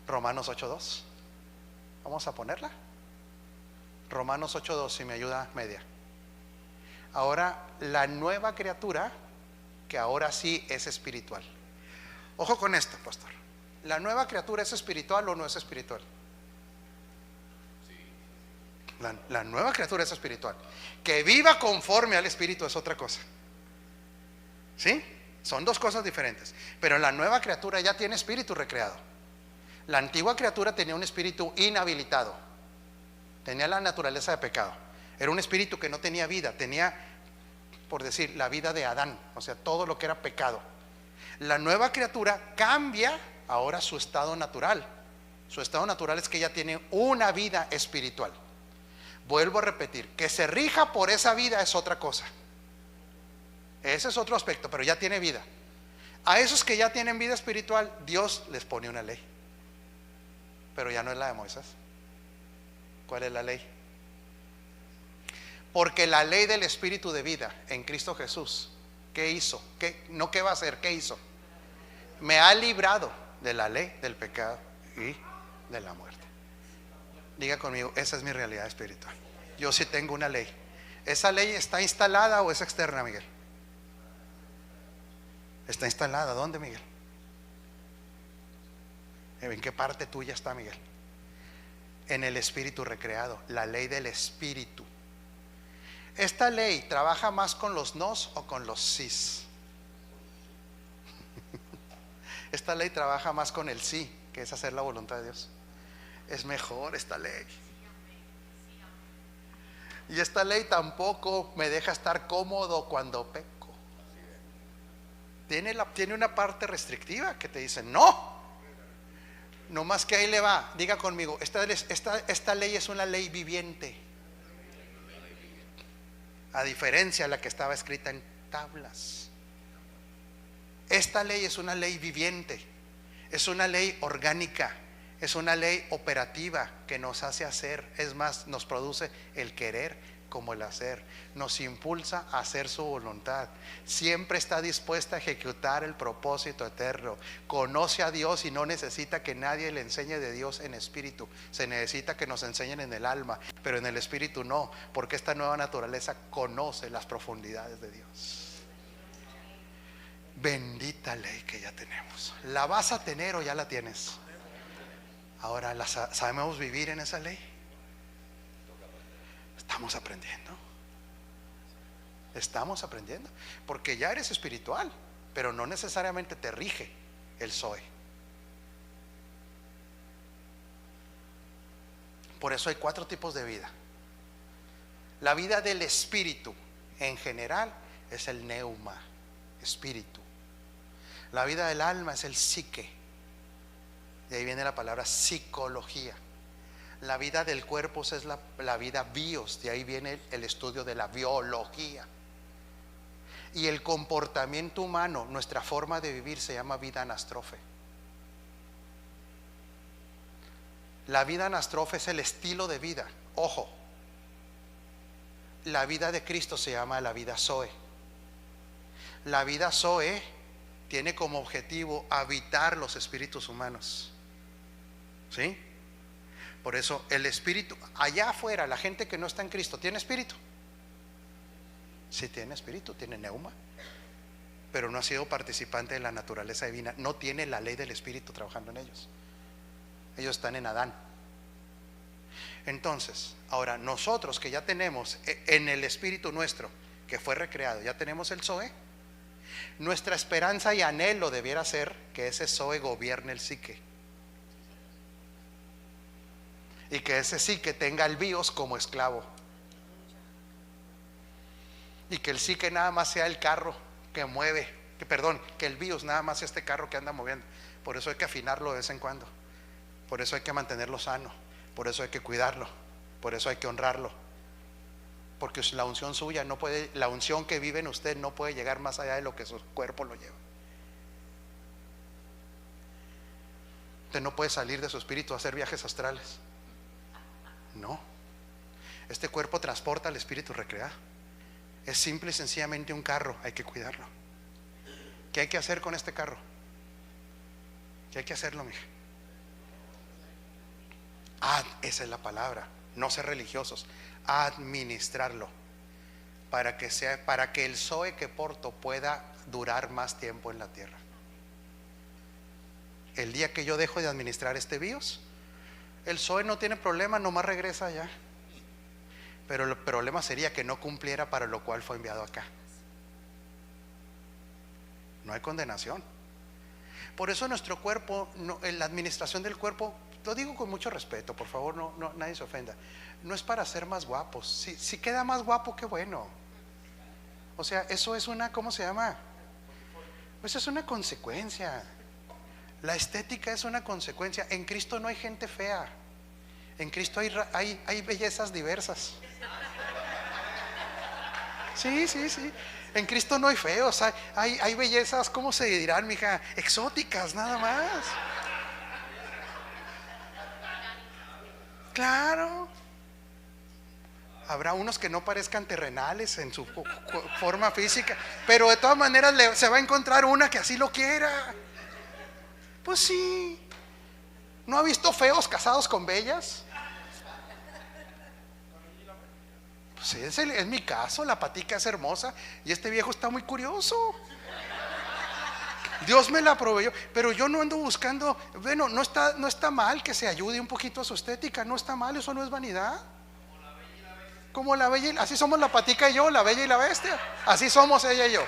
[SPEAKER 4] Romanos 8:2. Vamos a ponerla. Romanos 8:2, si me ayuda media. Ahora la nueva criatura, que ahora sí es espiritual. Ojo con esto, pastor. ¿La nueva criatura es espiritual o no es espiritual? La nueva criatura es espiritual. Que viva conforme al Espíritu es otra cosa. ¿Sí? Son dos cosas diferentes. Pero la nueva criatura ya tiene espíritu recreado. La antigua criatura tenía un espíritu inhabilitado. Tenía la naturaleza de pecado. Era un espíritu que no tenía vida. Tenía, por decir, la vida de Adán. O sea, todo lo que era pecado. La nueva criatura cambia ahora su estado natural. Su estado natural es que ya tiene una vida espiritual. Vuelvo a repetir, que se rija por esa vida es otra cosa. Ese es otro aspecto, pero ya tiene vida. A esos que ya tienen vida espiritual, Dios les pone una ley, pero ya no es la de Moisés. ¿Cuál es la ley? Porque la ley del espíritu de vida en Cristo Jesús, ¿qué hizo? No qué va a hacer, ¿qué hizo? Me ha librado de la ley, del pecado y de la muerte. Diga conmigo, esa es mi realidad espiritual. Yo sí tengo una ley. ¿Esa ley está instalada o es externa, Miguel? Está instalada. ¿Dónde, Miguel? ¿En qué parte tuya está, Miguel? En el espíritu recreado, la ley del espíritu. ¿Esta ley trabaja más con los nos o con los sís? Esta ley trabaja más con el sí, que es hacer la voluntad de Dios. Es mejor esta ley. Y esta ley tampoco me deja estar cómodo cuando peco. Tiene una parte restrictiva que te dice no. No más que ahí le va. Diga conmigo, esta ley es una ley viviente, a diferencia de la que estaba escrita en tablas. Esta ley es una ley viviente, es una ley orgánica, es una ley operativa que nos hace hacer. Es más, nos produce el querer como el hacer. Nos impulsa a hacer su voluntad. Siempre está dispuesta a ejecutar el propósito eterno. Conoce a Dios y no necesita que nadie le enseñe de Dios en espíritu. Se necesita que nos enseñen en el alma, pero en el espíritu no, porque esta nueva naturaleza conoce las profundidades de Dios. Bendita ley que ya tenemos. ¿La vas a tener o ya la tienes? Ahora, ¿sabemos vivir en esa ley? Estamos aprendiendo. Estamos aprendiendo. Porque ya eres espiritual, pero no necesariamente te rige el Zoe. Por eso hay 4 tipos de vida. La vida del espíritu en general es el neuma, espíritu. La vida del alma es el psique. De ahí viene la palabra psicología. La vida del cuerpo es la vida bios. De ahí viene el estudio de la biología. Y el comportamiento humano, nuestra forma de vivir, se llama vida anastrofe. La vida anastrofe es el estilo de vida. Ojo, la vida de Cristo se llama la vida Zoe. La vida Zoe tiene como objetivo habitar los espíritus humanos. ¿Sí? Por eso el espíritu, allá afuera, la gente que no está en Cristo, ¿tiene espíritu? Sí tiene espíritu, tiene neuma, pero no ha sido participante de la naturaleza divina. No tiene la ley del espíritu trabajando en ellos. Ellos están en Adán. Entonces, ahora nosotros que ya tenemos en el espíritu nuestro, que fue recreado, ya tenemos el Zoe. Nuestra esperanza y anhelo debiera ser que ese Zoe gobierne el psique, y que ese psique tenga el bios como esclavo, y que el psique nada más sea el carro que mueve, que el bios nada más sea este carro que anda moviendo. Por eso hay que afinarlo de vez en cuando, por eso hay que mantenerlo sano, por eso hay que cuidarlo, por eso hay que honrarlo, porque la unción suya no puede, la unción que vive en usted no puede llegar más allá de lo que su cuerpo lo lleva. Usted no puede salir de su espíritu a hacer viajes astrales. No. Este cuerpo transporta al espíritu recreado. Es simple y sencillamente un carro, hay que cuidarlo. ¿Qué hay que hacer con este carro? ¿Qué hay que hacerlo, mija? Esa es la palabra. No ser religiosos, administrarlo, para que el Zoe que porto pueda durar más tiempo en la tierra. El día que yo dejo de administrar este bios, el Zoe no tiene problema, nomás regresa allá. Pero el problema sería que no cumpliera para lo cual fue enviado acá. No hay condenación. Por eso nuestro cuerpo, en la administración del cuerpo, lo digo con mucho respeto, por favor, no nadie se ofenda. No es para ser más guapos. Si queda más guapo, qué bueno. O sea, eso es una, ¿cómo se llama? Pues es una consecuencia. La estética es una consecuencia. En Cristo no hay gente fea. En Cristo hay bellezas diversas. Sí. En Cristo no hay feos. Hay bellezas, ¿cómo se dirán, mija? Exóticas, nada más. Claro. Habrá unos que no parezcan terrenales en su forma física, pero de todas maneras se va a encontrar una que así lo quiera. Pues sí. ¿No ha visto feos casados con bellas? Pues es mi caso. La patica es hermosa y este viejo está muy curioso. Dios me la proveyó, pero yo no ando buscando. Bueno, no está mal que se ayude un poquito a su estética. No está mal, eso no es vanidad. Como la bella, así somos la patica y yo, la bella y la bestia. Así somos ella y yo.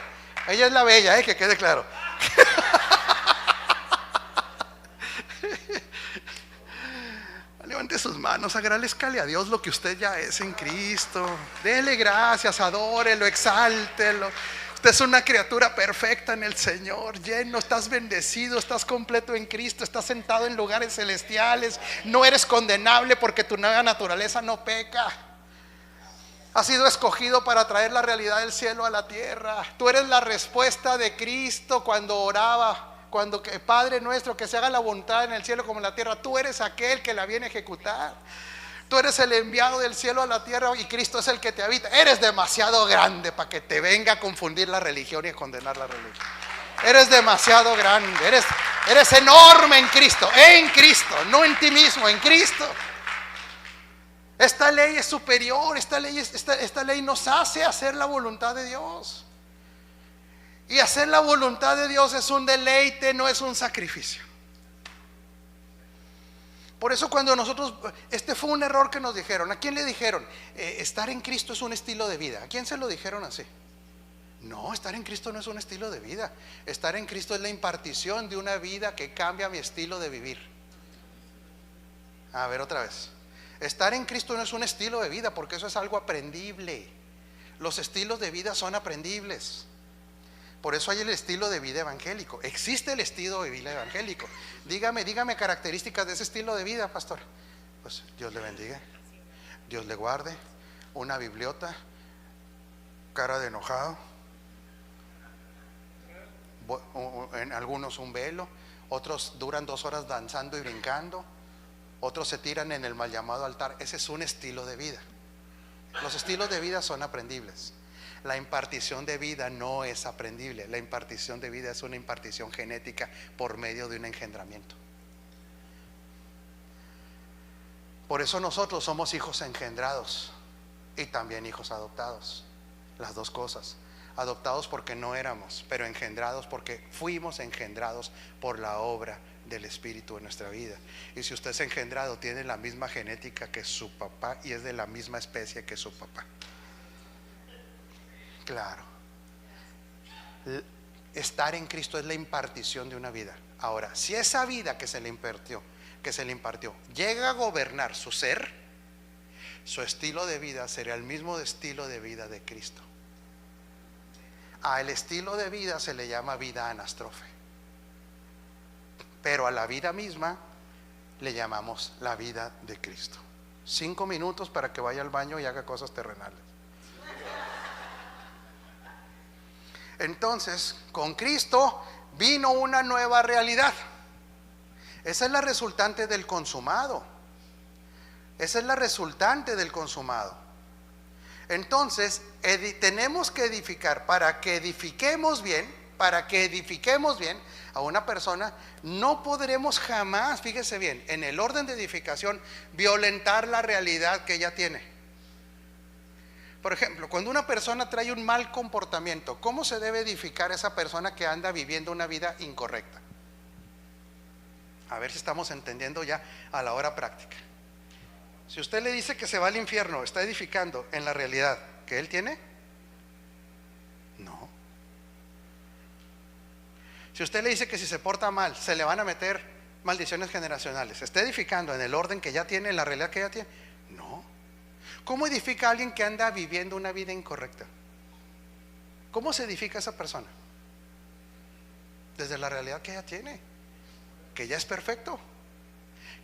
[SPEAKER 4] Ella es la bella, que quede claro. Levante sus manos, agradezcale a Dios lo que usted ya es en Cristo. Dele gracias, adórelo, exáltelo. Usted es una criatura perfecta en el Señor, lleno, estás bendecido, estás completo en Cristo, estás sentado en lugares celestiales. No eres condenable porque tu nueva naturaleza no peca. Has sido escogido para traer la realidad del cielo a la tierra. Tú eres la respuesta de Cristo cuando oraba. Cuando Padre nuestro, que se haga la voluntad en el cielo como en la tierra. Tú eres aquel que la viene a ejecutar. Tú eres el enviado del cielo a la tierra y Cristo es el que te habita. Eres demasiado grande para que te venga a confundir la religión y a condenar la religión. Eres demasiado grande. Eres enorme en Cristo, no en ti mismo, en Cristo. Esta ley es superior. Esta ley nos hace hacer la voluntad de Dios. Y hacer la voluntad de Dios es un deleite, no es un sacrificio. Por eso cuando nosotros, este fue un error que nos dijeron. ¿A quién le dijeron? Estar en Cristo es un estilo de vida. ¿A quién se lo dijeron así? No, estar en Cristo no es un estilo de vida. Estar en Cristo es la impartición de una vida que cambia mi estilo de vivir. A ver, otra vez. Estar en Cristo no es un estilo de vida, porque eso es algo aprendible. Los estilos de vida son aprendibles. Por eso hay el estilo de vida evangélico. Existe el estilo de vida evangélico. Dígame características de ese estilo de vida, pastor. Pues Dios le bendiga, Dios le guarde, una bibliota, cara de enojado, en algunos un velo, otros duran 2 horas danzando y brincando, otros se tiran en el mal llamado altar. Ese es un estilo de vida. Los estilos de vida son aprendibles. La impartición de vida no es aprendible. La impartición de vida es una impartición genética por medio de un engendramiento. Por eso nosotros somos hijos engendrados y también hijos adoptados. Las dos cosas. Adoptados porque no éramos, pero engendrados porque fuimos engendrados por la obra del Espíritu en nuestra vida. Y si usted es engendrado, tiene la misma genética que su papá y es de la misma especie que su papá. Claro. Estar en Cristo es la impartición de una vida. Ahora, si esa vida que se le impartió, llega a gobernar su ser, su estilo de vida será el mismo estilo de vida de Cristo. Al estilo de vida se le llama vida anastrofe, pero a la vida misma le llamamos la vida de Cristo. 5 minutos para que vaya al baño y haga cosas terrenales. Entonces, con Cristo vino una nueva realidad. Esa es la resultante del consumado. Esa es la resultante del consumado. Entonces, tenemos que edificar. Para que edifiquemos bien a una persona, no podremos jamás, fíjese bien, en el orden de edificación, violentar la realidad que ella tiene. Por ejemplo, cuando una persona trae un mal comportamiento, ¿cómo se debe edificar esa persona que anda viviendo una vida incorrecta? A ver si estamos entendiendo ya a la hora práctica. Si usted le dice que se va al infierno, ¿está edificando en la realidad que él tiene? No. Si usted le dice que si se porta mal, se le van a meter maldiciones generacionales, ¿está edificando en el orden que ya tiene, en la realidad que ya tiene? No. ¿Cómo edifica a alguien que anda viviendo una vida incorrecta? ¿Cómo se edifica esa persona? Desde la realidad que ya tiene, que ya es perfecto,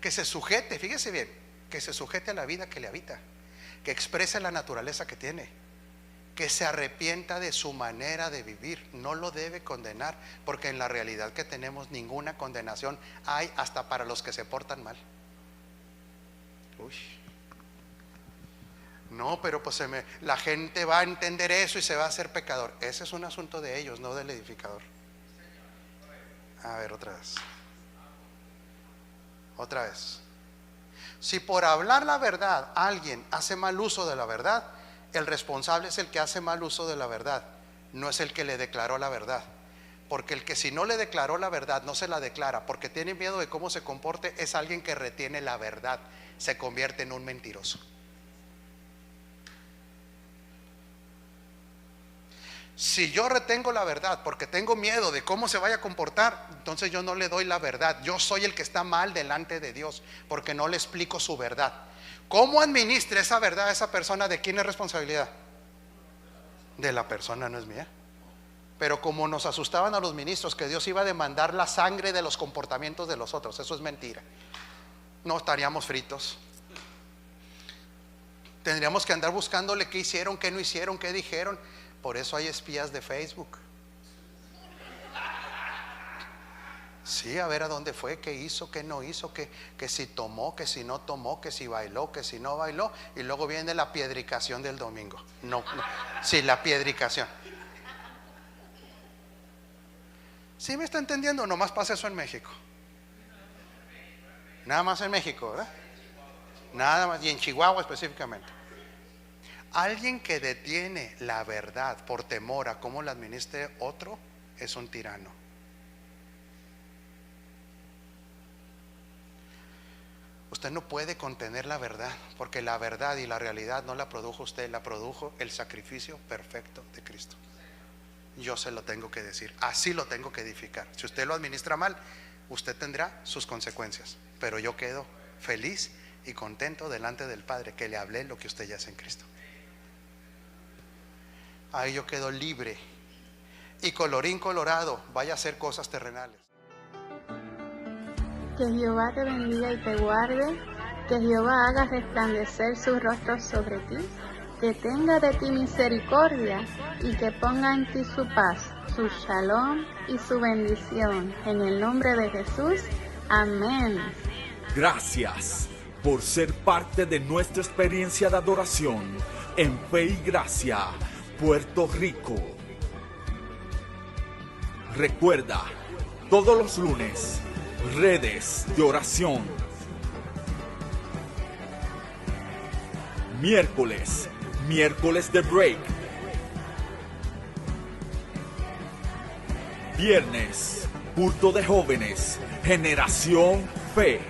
[SPEAKER 4] que se sujete, fíjese bien, que se sujete a la vida que le habita, que exprese la naturaleza que tiene, que se arrepienta de su manera de vivir. No lo debe condenar, porque en la realidad que tenemos ninguna condenación hay, hasta para los que se portan mal. Uy. No, pero pues la gente va a entender eso y se va a hacer pecador. Ese es un asunto de ellos, no del edificador. A ver, otra vez. Si por hablar la verdad alguien hace mal uso de la verdad, el responsable es el que hace mal uso de la verdad, no es el que le declaró la verdad. Porque el que si no le declaró la verdad, no se la declara porque tiene miedo de cómo se comporte, es alguien que retiene la verdad, se convierte en un mentiroso. Si yo retengo la verdad porque tengo miedo de cómo se vaya a comportar, entonces yo no le doy la verdad. Yo soy el que está mal delante de Dios porque no le explico su verdad. ¿Cómo administre esa verdad a esa persona? ¿De quién es responsabilidad? De la persona, no es mía. Pero como nos asustaban a los ministros que Dios iba a demandar la sangre de los comportamientos de los otros, eso es mentira. No estaríamos fritos. Tendríamos que andar buscándole qué hicieron, qué no hicieron, qué dijeron. Por eso hay espías de Facebook. Sí, a ver a dónde fue, qué hizo, qué no hizo, que si tomó, que si no tomó, que si bailó, que si no bailó. Y luego viene la piedricación del domingo. No, sí, la piedricación. ¿Sí me está entendiendo? Nomás pasa eso en México. Nada más en México, ¿verdad? Nada más, y en Chihuahua específicamente. Alguien que detiene la verdad por temor a cómo la administre otro es un tirano. Usted no puede contener la verdad, porque la verdad y la realidad no la produjo usted, la produjo el sacrificio perfecto de Cristo. Yo se lo tengo que decir, así lo tengo que edificar. Si usted lo administra mal, usted tendrá sus consecuencias, pero yo quedo feliz y contento delante del Padre que le hablé lo que usted ya es en Cristo. Ahí yo quedo libre y colorín colorado, vaya a hacer cosas terrenales.
[SPEAKER 5] Que Jehová te bendiga y te guarde, que Jehová haga resplandecer su rostro sobre ti, que tenga de ti misericordia y que ponga en ti su paz, su shalom y su bendición. En el nombre de Jesús, amén.
[SPEAKER 1] Gracias por ser parte de nuestra experiencia de adoración en Fe y Gracia, Puerto Rico. Recuerda, todos los lunes, redes de oración. Miércoles de break. Viernes, Culto de Jóvenes, Generación Fe.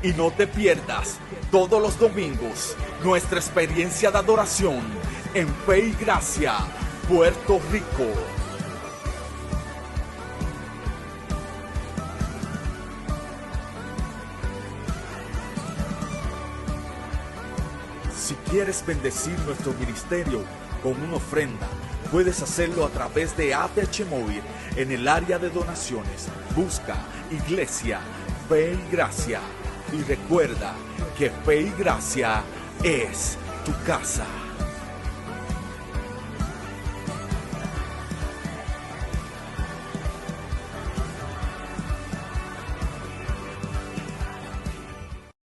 [SPEAKER 1] Y no te pierdas todos los domingos nuestra experiencia de adoración en Fe y Gracia, Puerto Rico. Si quieres bendecir nuestro ministerio con una ofrenda, puedes hacerlo a través de ATH Móvil en el área de donaciones. Busca Iglesia, Fe y Gracia. Y recuerda que Fe y Gracia es tu casa.